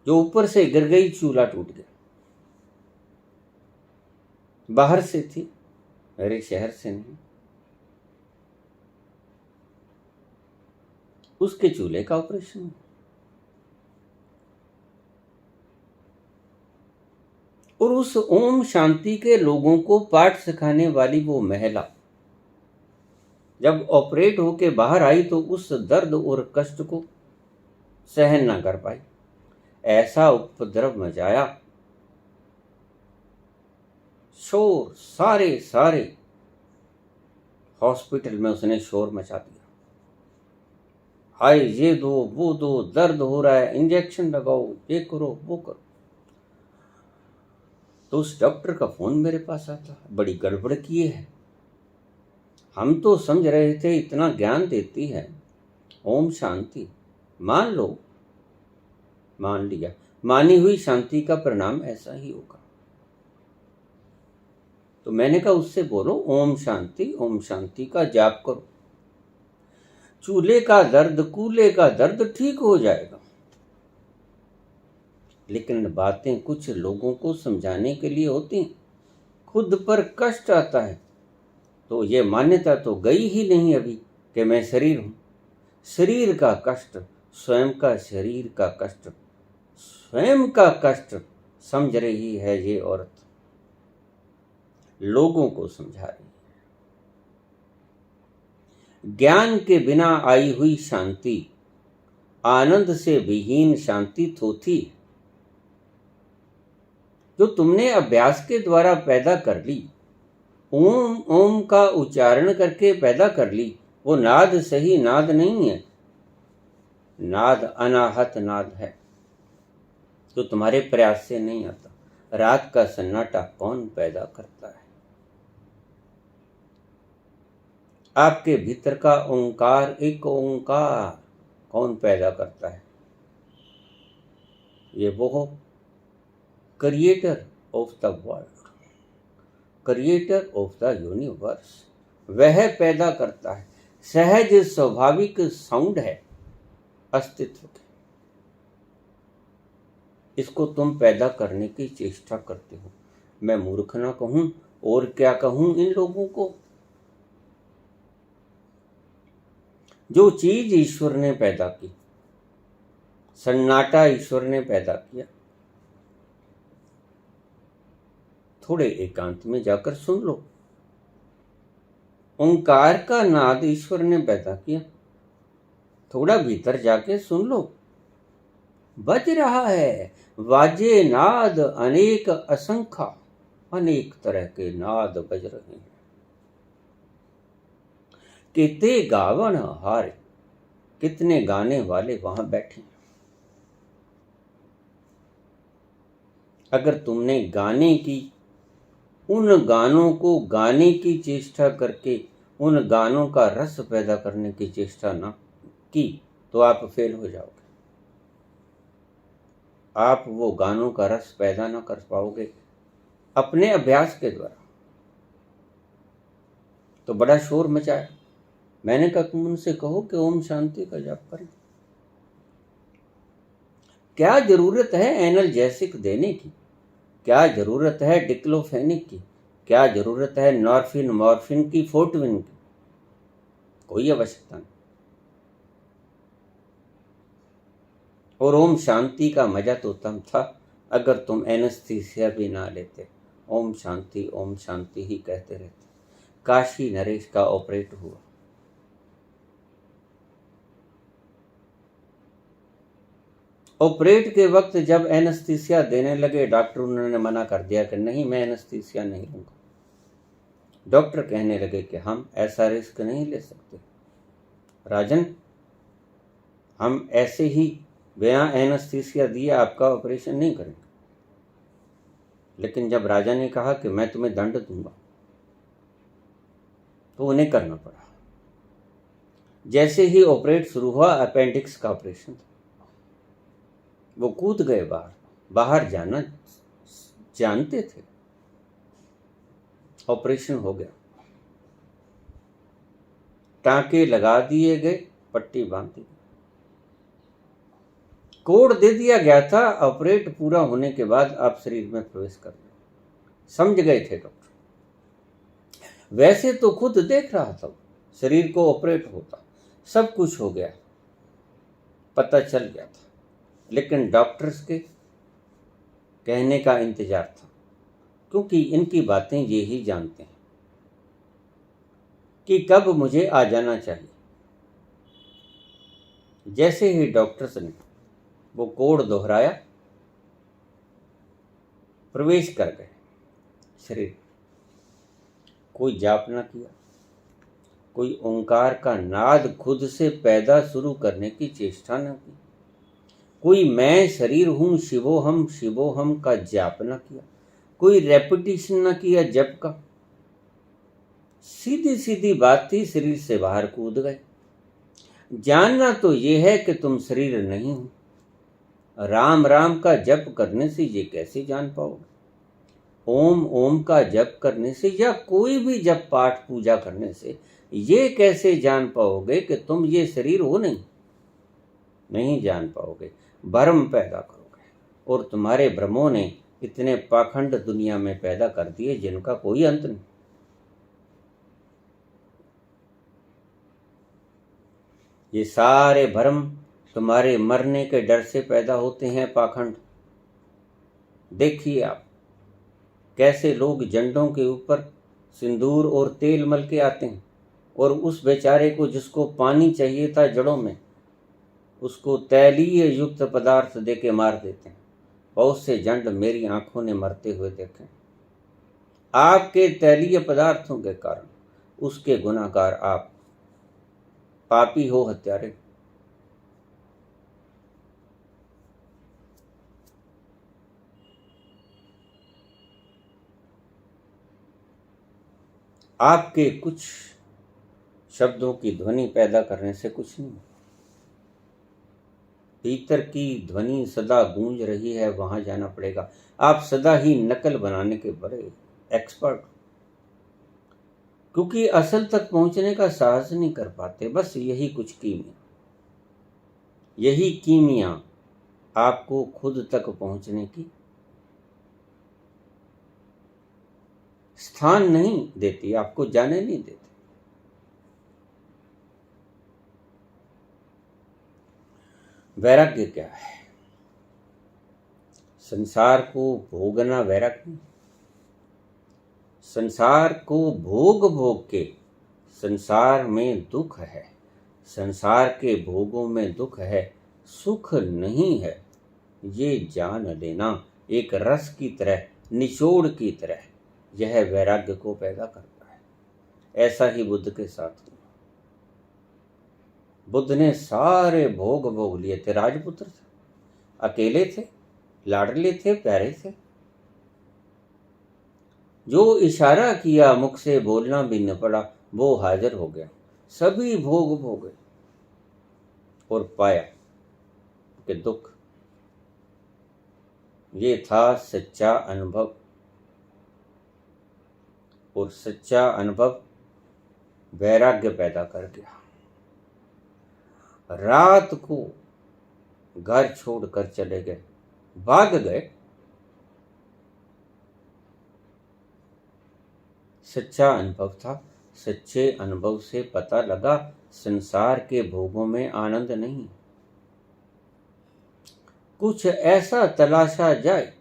जो ऊपर से गिर गई, चूल्हा टूट गया। बाहर से थी, मेरे शहर से नहीं। उसके चूल्हे का ऑपरेशन हुआ और उस ओम शांति के लोगों को पाठ सिखाने वाली वो महिला जब ऑपरेट होके बाहर आई तो उस दर्द और कष्ट को सहन ना कर पाई। ऐसा उपद्रव मचाया, शोर, सारे हॉस्पिटल में उसने शोर मचा दिया। हाय, ये दो, वो दो, दर्द हो रहा है, इंजेक्शन लगाओ, ये करो, वो करो। तो उस डॉक्टर का फोन मेरे पास आता, बड़ी गड़बड़ किए है। हम तो समझ रहे थे इतना ज्ञान देती है ओम शांति, मान लो। मान लिया। मानी हुई शांति का परिणाम ऐसा ही होगा। तो मैंने कहा उससे बोलो ओम शांति का जाप करो, चूल्हे का दर्द, कूल्हे का दर्द ठीक हो जाएगा। लेकिन बातें कुछ लोगों को समझाने के लिए होती हैं। खुद पर कष्ट आता है तो ये मान्यता तो गई ही नहीं अभी कि मैं शरीर हूं। शरीर का कष्ट, स्वयं का शरीर का कष्ट, स्वयं का कष्ट समझ रही है ये औरत, लोगों को समझा रही है। ज्ञान के बिना आई हुई शांति आनंद से विहीन शांति थोथी, जो तुमने अभ्यास के द्वारा पैदा कर ली, ओम ओम का उच्चारण करके पैदा कर ली। वो नाद सही नाद नहीं है, नाद अनाहत नाद है जो तुम्हारे प्रयास से नहीं आता। रात का सन्नाटा कौन पैदा करता है? आपके भीतर का ओंकार, एक ओंकार कौन पैदा करता है? ये वो हो, creator of the world, creator of the universe, वह पैदा करता है। सहज स्वाभाविक साउंड है अस्तित्व के। इसको तुम पैदा करने की चेष्टा करते हो। मैं मूर्ख ना कहूं और क्या कहूं इन लोगों को? जो चीज ईश्वर ने पैदा की, सन्नाटा ईश्वर ने पैदा किया, थोड़े एकांत में जाकर सुन लो। ओंकार का नाद ईश्वर ने पैदा किया, थोड़ा भीतर जाके सुन लो। बज रहा है वाजे नाद अनेक असंख्य, अनेक तरह के नाद बज रहे हैं। कितने गावन हारे, कितने गाने वाले वहां बैठे हैं। अगर तुमने गाने की, उन गानों को गाने की चेष्टा करके उन गानों का रस पैदा करने की चेष्टा न की तो आप फेल हो जाओगे। आप वो गानों का रस पैदा न कर पाओगे अपने अभ्यास के द्वारा। तो बड़ा शोर मचाया। मैंने कहा तुम उनसे कहो कि ओम शांति का जाप करें। क्या जरूरत है एनाल्जेसिक देने की, क्या जरूरत है डिक्लोफेनिक की, क्या जरूरत है नॉर्फिन मॉर्फिन की, फोर्टविन की, कोई आवश्यकता नहीं। और ओम शांति का मजा तो तब था अगर तुम एनेस्थीसिया भी ना लेते, ओम शांति ही कहते रहते। काशी नरेश का ऑपरेट हुआ। ऑपरेट के वक्त जब एनेस्थीसिया देने लगे, डॉक्टर उन्होंने मना कर दिया कि नहीं, मैं एनेस्थीसिया नहीं लूंगा। डॉक्टर कहने लगे कि हम ऐसा रिस्क नहीं ले सकते राजन, हम ऐसे ही बिना एनेस्थीसिया दिए आपका ऑपरेशन नहीं करेंगे। लेकिन जब राजा ने कहा कि मैं तुम्हें दंड दूंगा तो उन्हें करना पड़ा। जैसे ही ऑपरेट शुरू हुआ, अपेंडिक्स का ऑपरेशन था, वो कूद गए बाहर जाना जानते थे। ऑपरेशन हो गया, टांके लगा दिए गए, पट्टी बांध दी, कोड दे दिया गया था। ऑपरेट पूरा होने के बाद आप शरीर में प्रवेश कर लो, समझ गए थे डॉक्टर। वैसे तो खुद देख रहा था शरीर को ऑपरेट होता, सब कुछ हो गया, पता चल गया था, लेकिन डॉक्टर्स के कहने का इंतजार था, क्योंकि इनकी बातें ये ही जानते हैं कि कब मुझे आ जाना चाहिए। जैसे ही डॉक्टर्स ने वो कोड दोहराया, प्रवेश कर गए शरीर। कोई जाप ना किया, कोई ओंकार का नाद खुद से पैदा शुरू करने की चेष्टा न की, कोई मैं शरीर हूं शिवोहम का जाप न किया, कोई रेपिटेशन न किया जप का। सीधी सीधी बात थी, शरीर से बाहर कूद गए। जानना तो ये है कि तुम शरीर नहीं हो। राम राम का जप करने से ये कैसे जान पाओगे? ओम ओम का जप करने से या कोई भी जप पाठ पूजा करने से ये कैसे जान पाओगे कि तुम ये शरीर हो? नहीं जान पाओगे। भ्रम पैदा करोगे, और तुम्हारे भ्रमों ने इतने पाखंड दुनिया में पैदा कर दिए जिनका कोई अंत नहीं। ये सारे भ्रम तुम्हारे मरने के डर से पैदा होते हैं, पाखंड। देखिए आप कैसे लोग झंडों के ऊपर सिंदूर और तेल मल के आते हैं, और उस बेचारे को जिसको पानी चाहिए था जड़ों में, उसको तैलीय युक्त पदार्थ देके मार देते हैं। बहुत से जंड मेरी आंखों ने मरते हुए देखे। आपके तैलीय पदार्थों के कारण उसके गुनाहगार आप, पापी हो, हत्यारे। आपके कुछ शब्दों की ध्वनि पैदा करने से कुछ नहीं। भीतर की ध्वनि सदा गूंज रही है, वहां जाना पड़ेगा। आप सदा ही नकल बनाने के बड़े एक्सपर्ट, क्योंकि असल तक पहुंचने का साहस नहीं कर पाते। बस यही कुछ कीमिया, यही कीमिया आपको खुद तक पहुंचने की स्थान नहीं देती, आपको जाने नहीं देती। वैराग्य क्या है? संसार को भोगना वैराग्य। संसार को भोग भोग के संसार में दुख है, संसार के भोगों में दुख है, सुख नहीं है। ये जान लेना एक रस की तरह, निचोड़ की तरह, यह वैराग्य को पैदा करता है। ऐसा ही बुद्ध के साथ हुआ। बुद्ध ने सारे भोग भोग लिए थे, राजपुत्र थे, अकेले थे, लाडले थे, प्यारे थे, जो इशारा किया मुख से बोलना भी न पड़ा, वो हाजिर हो गया, सभी भोग भोगे और पाया कि दुख। ये था सच्चा अनुभव, और सच्चा अनुभव वैराग्य पैदा कर गया। रात को घर छोड़कर चले गए, भाग गए। सच्चा अनुभव था। सच्चे अनुभव से पता लगा संसार के भोगों में आनंद नहीं। कुछ ऐसा तलाशा जाए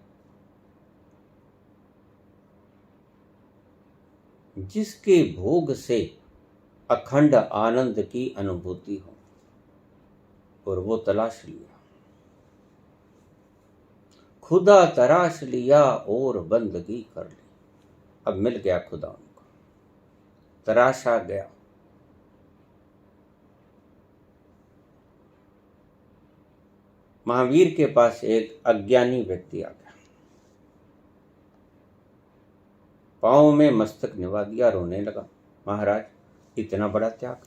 जिसके भोग से अखंड आनंद की अनुभूति हो, और वो तलाश लिया। खुदा तराश लिया और बंदगी कर ली। अब मिल गया खुदा उनको, तराशा गया। महावीर के पास एक अज्ञानी व्यक्ति आ गया, पांव में मस्तक निभा दिया, रोने लगा। महाराज, इतना बड़ा त्याग,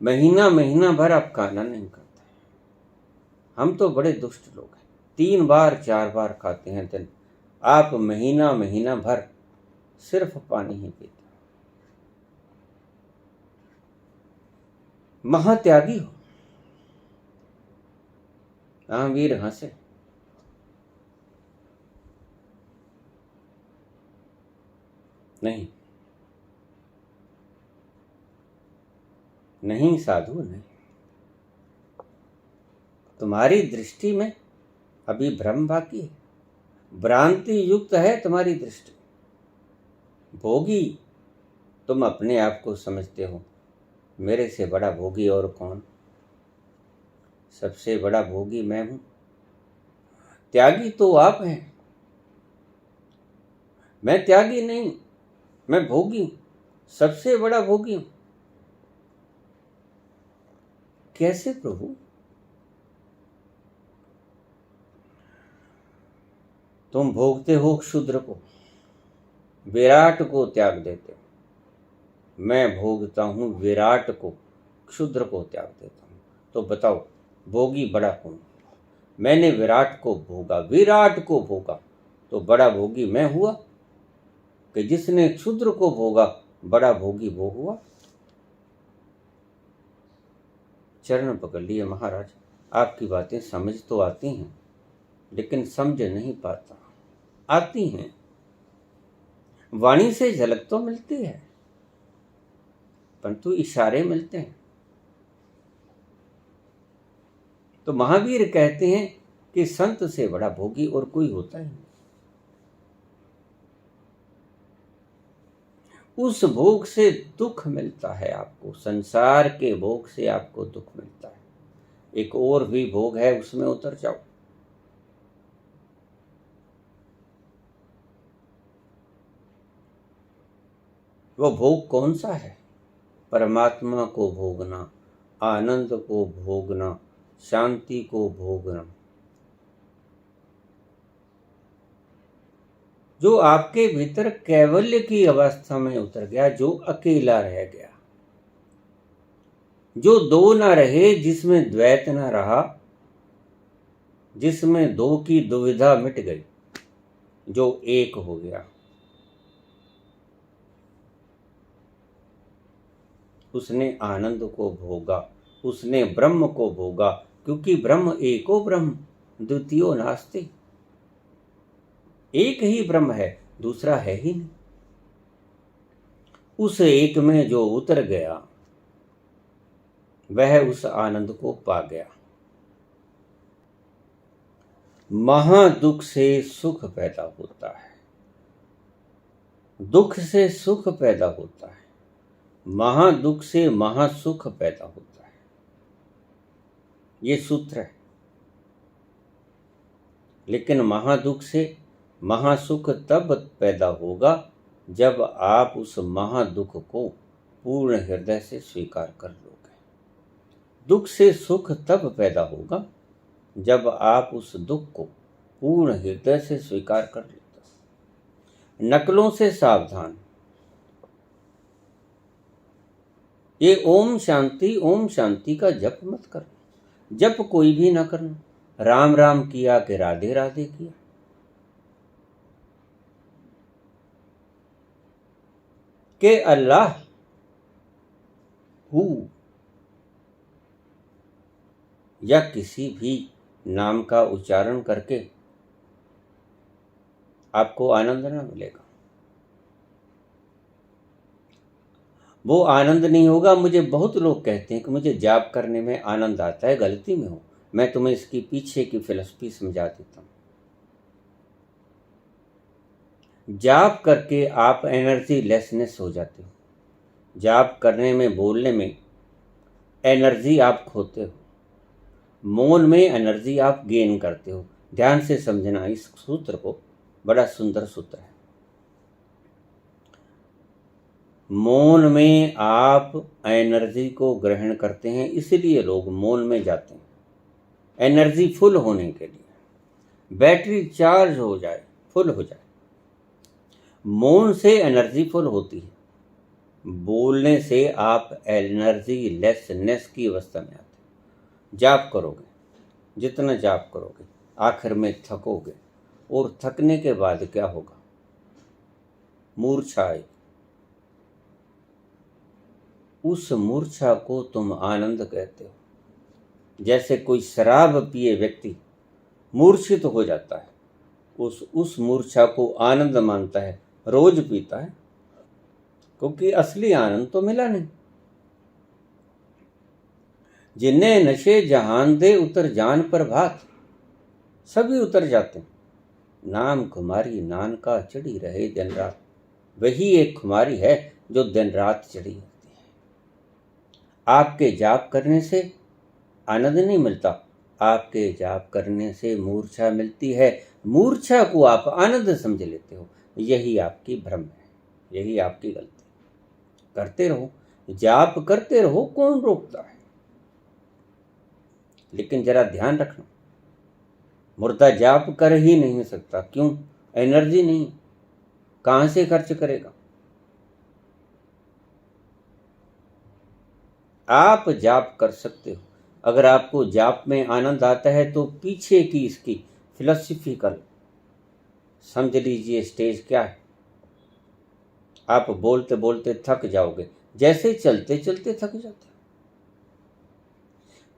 महीना महीना भर आप खाना नहीं खाते। हम तो बड़े दुष्ट लोग हैं, 3 बार 4 बार खाते हैं दिन, आप महीना महीना भर सिर्फ पानी ही पीते। महात्यागी हो। महावीर हंसे। नहीं नहीं साधु, नहीं, तुम्हारी दृष्टि में अभी भ्रम बाकी है, भ्रांति युक्त है तुम्हारी दृष्टि। भोगी तुम अपने आप को समझते हो, मेरे से बड़ा भोगी और कौन? सबसे बड़ा भोगी मैं हूं। त्यागी तो आप हैं, मैं त्यागी नहीं, मैं भोगी हूं, सबसे बड़ा भोगी हूं। कैसे प्रभु? तुम भोगते हो क्षुद्र को, विराट को त्याग देते हो। मैं भोगता हूं विराट को, क्षुद्र को त्याग देता हूं। तो बताओ भोगी बड़ा कौन? मैंने विराट को भोगा, विराट को भोगा, तो बड़ा भोगी मैं हुआ कि जिसने क्षुद्र को भोगा बड़ा भोगी वो हुआ? चरण पकड़ लिए महाराज, आपकी बातें समझ तो आती हैं, लेकिन समझ नहीं पाता। आती हैं, वाणी से झलक तो मिलती है, परंतु इशारे मिलते हैं। तो महावीर कहते हैं कि संत से बड़ा भोगी और कोई होता ही नहीं। उस भोग से दुख मिलता है आपको, संसार के भोग से आपको दुख मिलता है। एक और भी भोग है, उसमें उतर जाओ। वो भोग कौन सा है? परमात्मा को भोगना, आनंद को भोगना, शांति को भोगना। जो आपके भीतर कैवल्य की अवस्था में उतर गया, जो अकेला रह गया, जो दो ना रहे, जिसमें द्वैत ना रहा, जिसमें दो की दुविधा मिट गई, जो एक हो गया, उसने आनंद को भोगा, उसने ब्रह्म को भोगा। क्योंकि ब्रह्म एको ब्रह्म, द्वितीयो नास्ति। एक ही ब्रह्म है, दूसरा है ही नहीं। उस एक में जो उतर गया वह उस आनंद को पा गया। महादुख से सुख पैदा होता है, दुख से सुख पैदा होता है, महादुख से महासुख पैदा होता है। ये सूत्र है। लेकिन महादुख से महासुख तब पैदा होगा जब आप उस महादुख को पूर्ण हृदय से स्वीकार कर लोगे। दुख से सुख तब पैदा होगा जब आप उस दुख को पूर्ण हृदय से स्वीकार कर लेते हो। नकलों से सावधान। ये ओम शांति का जप मत करना। जप कोई भी ना करना। राम राम किया कि राधे राधे किया। के अल्लाह हु या किसी भी नाम का उच्चारण करके आपको आनंद ना मिलेगा। वो आनंद नहीं होगा। मुझे बहुत लोग कहते हैं कि मुझे जाप करने में आनंद आता है। गलती में हो। मैं तुम्हें इसकी पीछे की फिलॉसफी समझा देता हूँ। जाप करके आप एनर्जी लेसनेस हो जाते हो। जाप करने में, बोलने में एनर्जी आप खोते हो। मौन में एनर्जी आप गेन करते हो। ध्यान से समझना इस सूत्र को, बड़ा सुंदर सूत्र है। मौन में आप एनर्जी को ग्रहण करते हैं, इसलिए लोग मौन में जाते हैं एनर्जी फुल होने के लिए। बैटरी चार्ज हो जाए, फुल हो जाए। मौन से एनर्जी फुल होती है। बोलने से आप एनर्जी लेसनेस की अवस्था में आते हैं। जाप करोगे, जितना जाप करोगे आखिर में थकोगे, और थकने के बाद क्या होगा? मूर्छा आएगी। उस मूर्छा को तुम आनंद कहते हो। जैसे कोई शराब पिए व्यक्ति मूर्छित हो जाता है, उस मूर्छा को आनंद मानता है, रोज पीता है, क्योंकि असली आनंद तो मिला नहीं। जिन्हें नशे जहान दे उतर जान पर भात, सभी उतर जाते हैं। नाम खुमारी नान का चढ़ी रहे दिन रात, वही एक खुमारी है जो दिन रात चढ़ी रहती है। आपके जाप करने से आनंद नहीं मिलता, आपके जाप करने से मूर्छा मिलती है। मूर्छा को आप आनंद समझ लेते हो। यही आपकी भ्रम है, यही आपकी गलती। करते रहो, जाप करते रहो, कौन रोकता है? लेकिन जरा ध्यान रखना, मुर्दा जाप कर ही नहीं सकता। क्यों? एनर्जी नहीं। कहां से खर्च करेगा? आप जाप कर सकते हो। अगर आपको जाप में आनंद आता है तो पीछे की इसकी फिलोसफिकल समझ लीजिए स्टेज क्या है। आप बोलते बोलते थक जाओगे, जैसे चलते चलते थक जाते हो,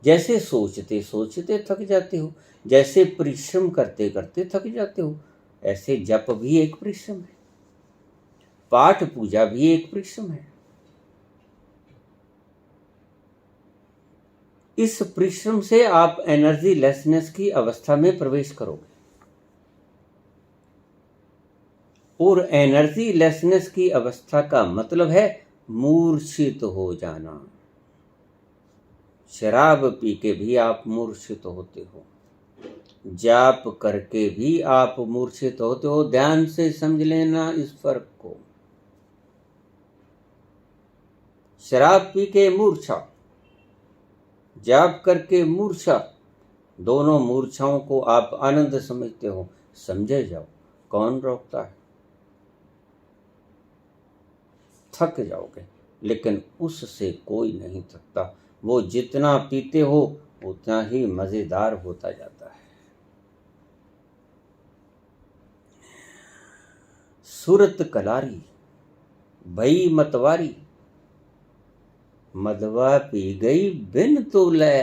जैसे सोचते सोचते थक जाते हो, जैसे परिश्रम करते करते थक जाते हो, ऐसे जप भी एक परिश्रम है, पाठ पूजा भी एक परिश्रम है। इस परिश्रम से आप एनर्जी लेसनेस की अवस्था में प्रवेश करोगे, और एनर्जी लेसनेस की अवस्था का मतलब है मूर्छित हो जाना। शराब पी के भी आप मूर्छित होते हो, जाप करके भी आप मूर्छित होते हो। ध्यान से समझ लेना इस फर्क को। शराब पी के मूर्छा, जाप करके मूर्छा, दोनों मूर्छाओं को आप आनंद समझते हो। समझे जाओ, कौन रोकता है? थक जाओगे, लेकिन उससे कोई नहीं थकता। वो जितना पीते हो उतना ही मजेदार होता जाता है। सूरत कलारी भई मतवारी, मदवा पी गई बिन तोले।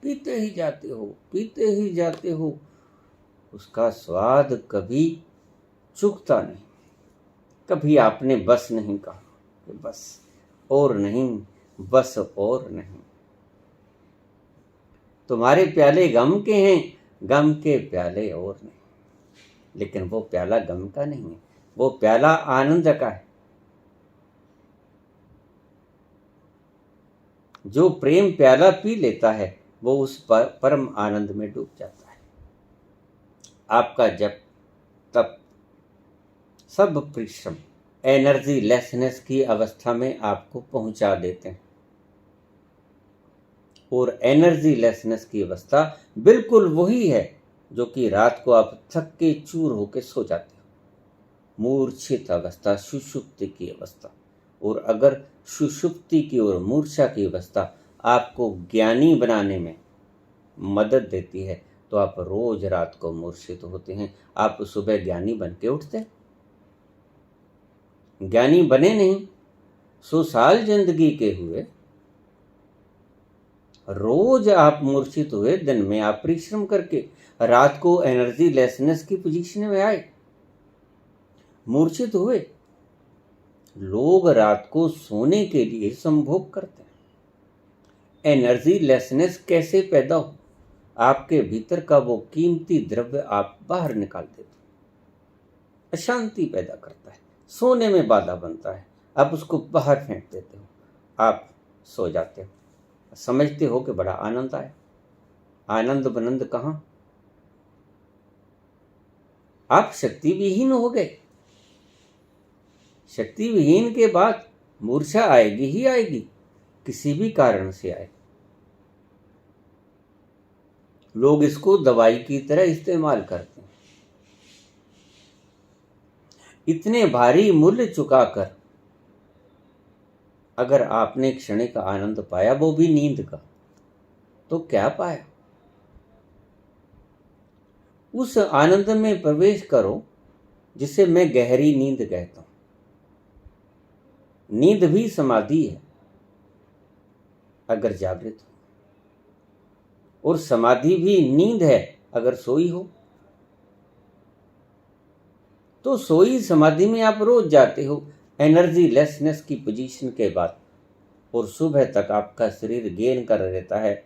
पीते ही जाते हो, पीते ही जाते हो, उसका स्वाद कभी चुकता नहीं। कभी आपने बस नहीं कहा कि बस और नहीं, बस और नहीं। तुम्हारे प्याले गम के हैं, गम के प्याले और नहीं। लेकिन वो प्याला गम का नहीं है, वो प्याला आनंद का है। जो प्रेम प्याला पी लेता है वो उस परम आनंद में डूब जाता है। आपका जप तप सब परिश्रम एनर्जी लेसनेस की अवस्था में आपको पहुंचा देते हैं, और एनर्जी लेसनेस की अवस्था बिल्कुल वही है जो कि रात को आप थक के चूर होके सो जाते हो। मूर्छित अवस्था, सुषुप्ति की अवस्था। और अगर सुषुप्ति की और मूर्छा की अवस्था आपको ज्ञानी बनाने में मदद देती है तो आप रोज रात को मूर्छित होते हैं, आप सुबह ज्ञानी बन के उठते हैं। ज्ञानी बने नहीं, 100 साल जिंदगी के हुए, रोज आप मूर्छित हुए, दिन में आप परिश्रम करके रात को एनर्जी लेसनेस की पोजीशन में आए, मूर्छित हुए। लोग रात को सोने के लिए संभोग करते हैं। एनर्जी लेसनेस कैसे पैदा हो? आपके भीतर का वो कीमती द्रव्य आप बाहर निकाल देते हो, अशांति पैदा करता है, सोने में बाधा बनता है, आप उसको बाहर फेंक देते हो, आप सो जाते हो, समझते हो कि बड़ा आनंद आया। आनंद बनंद कहाँ? आप शक्ति विहीन हो गए। शक्ति विहीन के बाद मूर्छा आएगी ही आएगी, किसी भी कारण से आए। लोग इसको दवाई की तरह इस्तेमाल करते हैं। इतने भारी मूल्य चुकाकर अगर आपने क्षणिक आनंद पाया, वो भी नींद का, तो क्या पाया? उस आनंद में प्रवेश करो जिसे मैं गहरी नींद कहता हूं। नींद भी समाधि है अगर जागृत हो, और समाधि भी नींद है अगर सोई हो। तो सोई समाधि में आप रोज जाते हो एनर्जी लेसनेस की पोजीशन के बाद, और सुबह तक आपका शरीर गेन कर देता है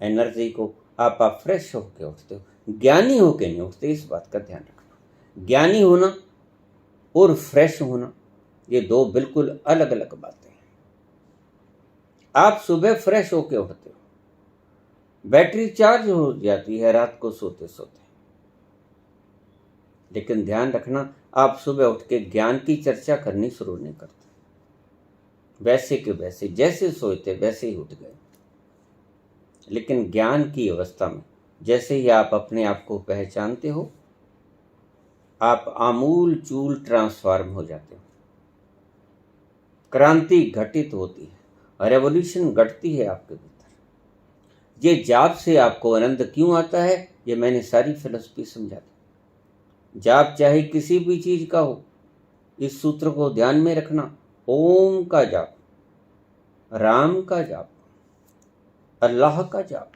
एनर्जी को, आप फ्रेश होकर उठते हो। ज्ञानी होकर नहीं उठते, इस बात का ध्यान रखना। ज्ञानी होना और फ्रेश होना ये दो बिल्कुल अलग अलग बातें हैं। आप सुबह फ्रेश होकर उठते हो, बैटरी चार्ज हो जाती है रात को सोते सोते। लेकिन ध्यान रखना, आप सुबह उठ के ज्ञान की चर्चा करनी शुरू नहीं करते, वैसे के वैसे जैसे सोए थे वैसे ही उठ गए। लेकिन ज्ञान की अवस्था में जैसे ही आप अपने आप को पहचानते हो, आप आमूल चूल ट्रांसफॉर्म हो जाते हो। क्रांति घटित होती है, रेवोल्यूशन घटती है आपके भीतर। ये जाप से आपको आनंद क्यों आता है, ये मैंने सारी फिलॉसफी समझा दी। जाप चाहे किसी भी चीज का हो, इस सूत्र को ध्यान में रखना। ओम का जाप, राम का जाप, अल्लाह का जाप,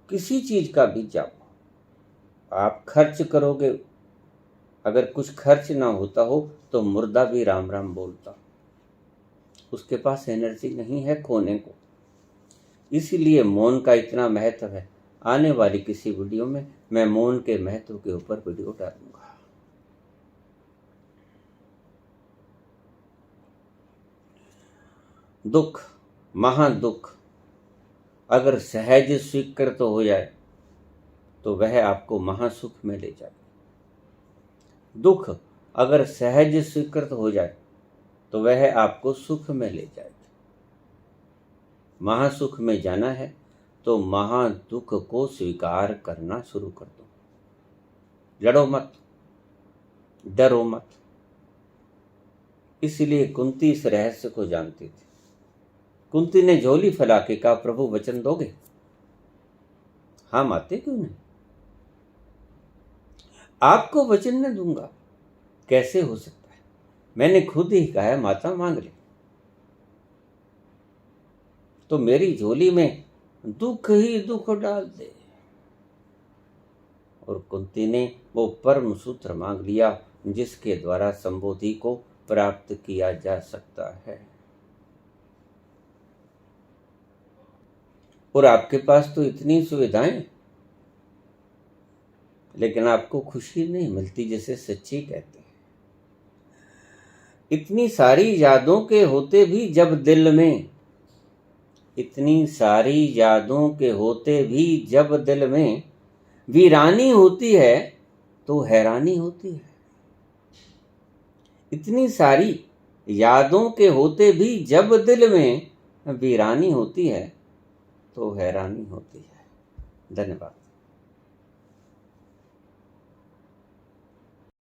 किसी चीज का भी जाप आप खर्च करोगे। अगर कुछ खर्च ना होता हो तो मुर्दा भी राम राम बोलता, उसके पास एनर्जी नहीं है खोने को। इसीलिए मौन का इतना महत्व है। आने वाली किसी वीडियो में मैं मौन के महत्व के ऊपर वीडियो डालूंगा। दुख, महादुख अगर सहज स्वीकृत हो जाए तो वह आपको महासुख में ले जाए। दुख अगर सहज स्वीकृत हो जाए तो वह आपको सुख में ले जाएगी। महासुख में जाना है तो महादुख को स्वीकार करना शुरू कर दो। लड़ो मत, डरो मत। इसलिए कुंती इस रहस्य को जानती थी। कुंती ने झोली फैला के कहा, प्रभु वचन दोगे? हाँ माते, क्यों नहीं? आपको वचन न दूंगा कैसे हो सकता है? मैंने खुद ही कहा है माता मांग ले। तो मेरी झोली में दुख ही दुख डाल दे। और कुंती ने वो परम सूत्र मांग लिया जिसके द्वारा संबोधि को प्राप्त किया जा सकता है। और आपके पास तो इतनी सुविधाएं, लेकिन आपको खुशी नहीं मिलती जिसे सच्ची कहते हैं। इतनी सारी यादों के होते भी जब दिल में, इतनी सारी यादों के होते भी जब दिल में वीरानी होती है तो हैरानी होती है। इतनी सारी यादों के होते भी जब दिल में वीरानी होती है तो हैरानी होती है। धन्यवाद।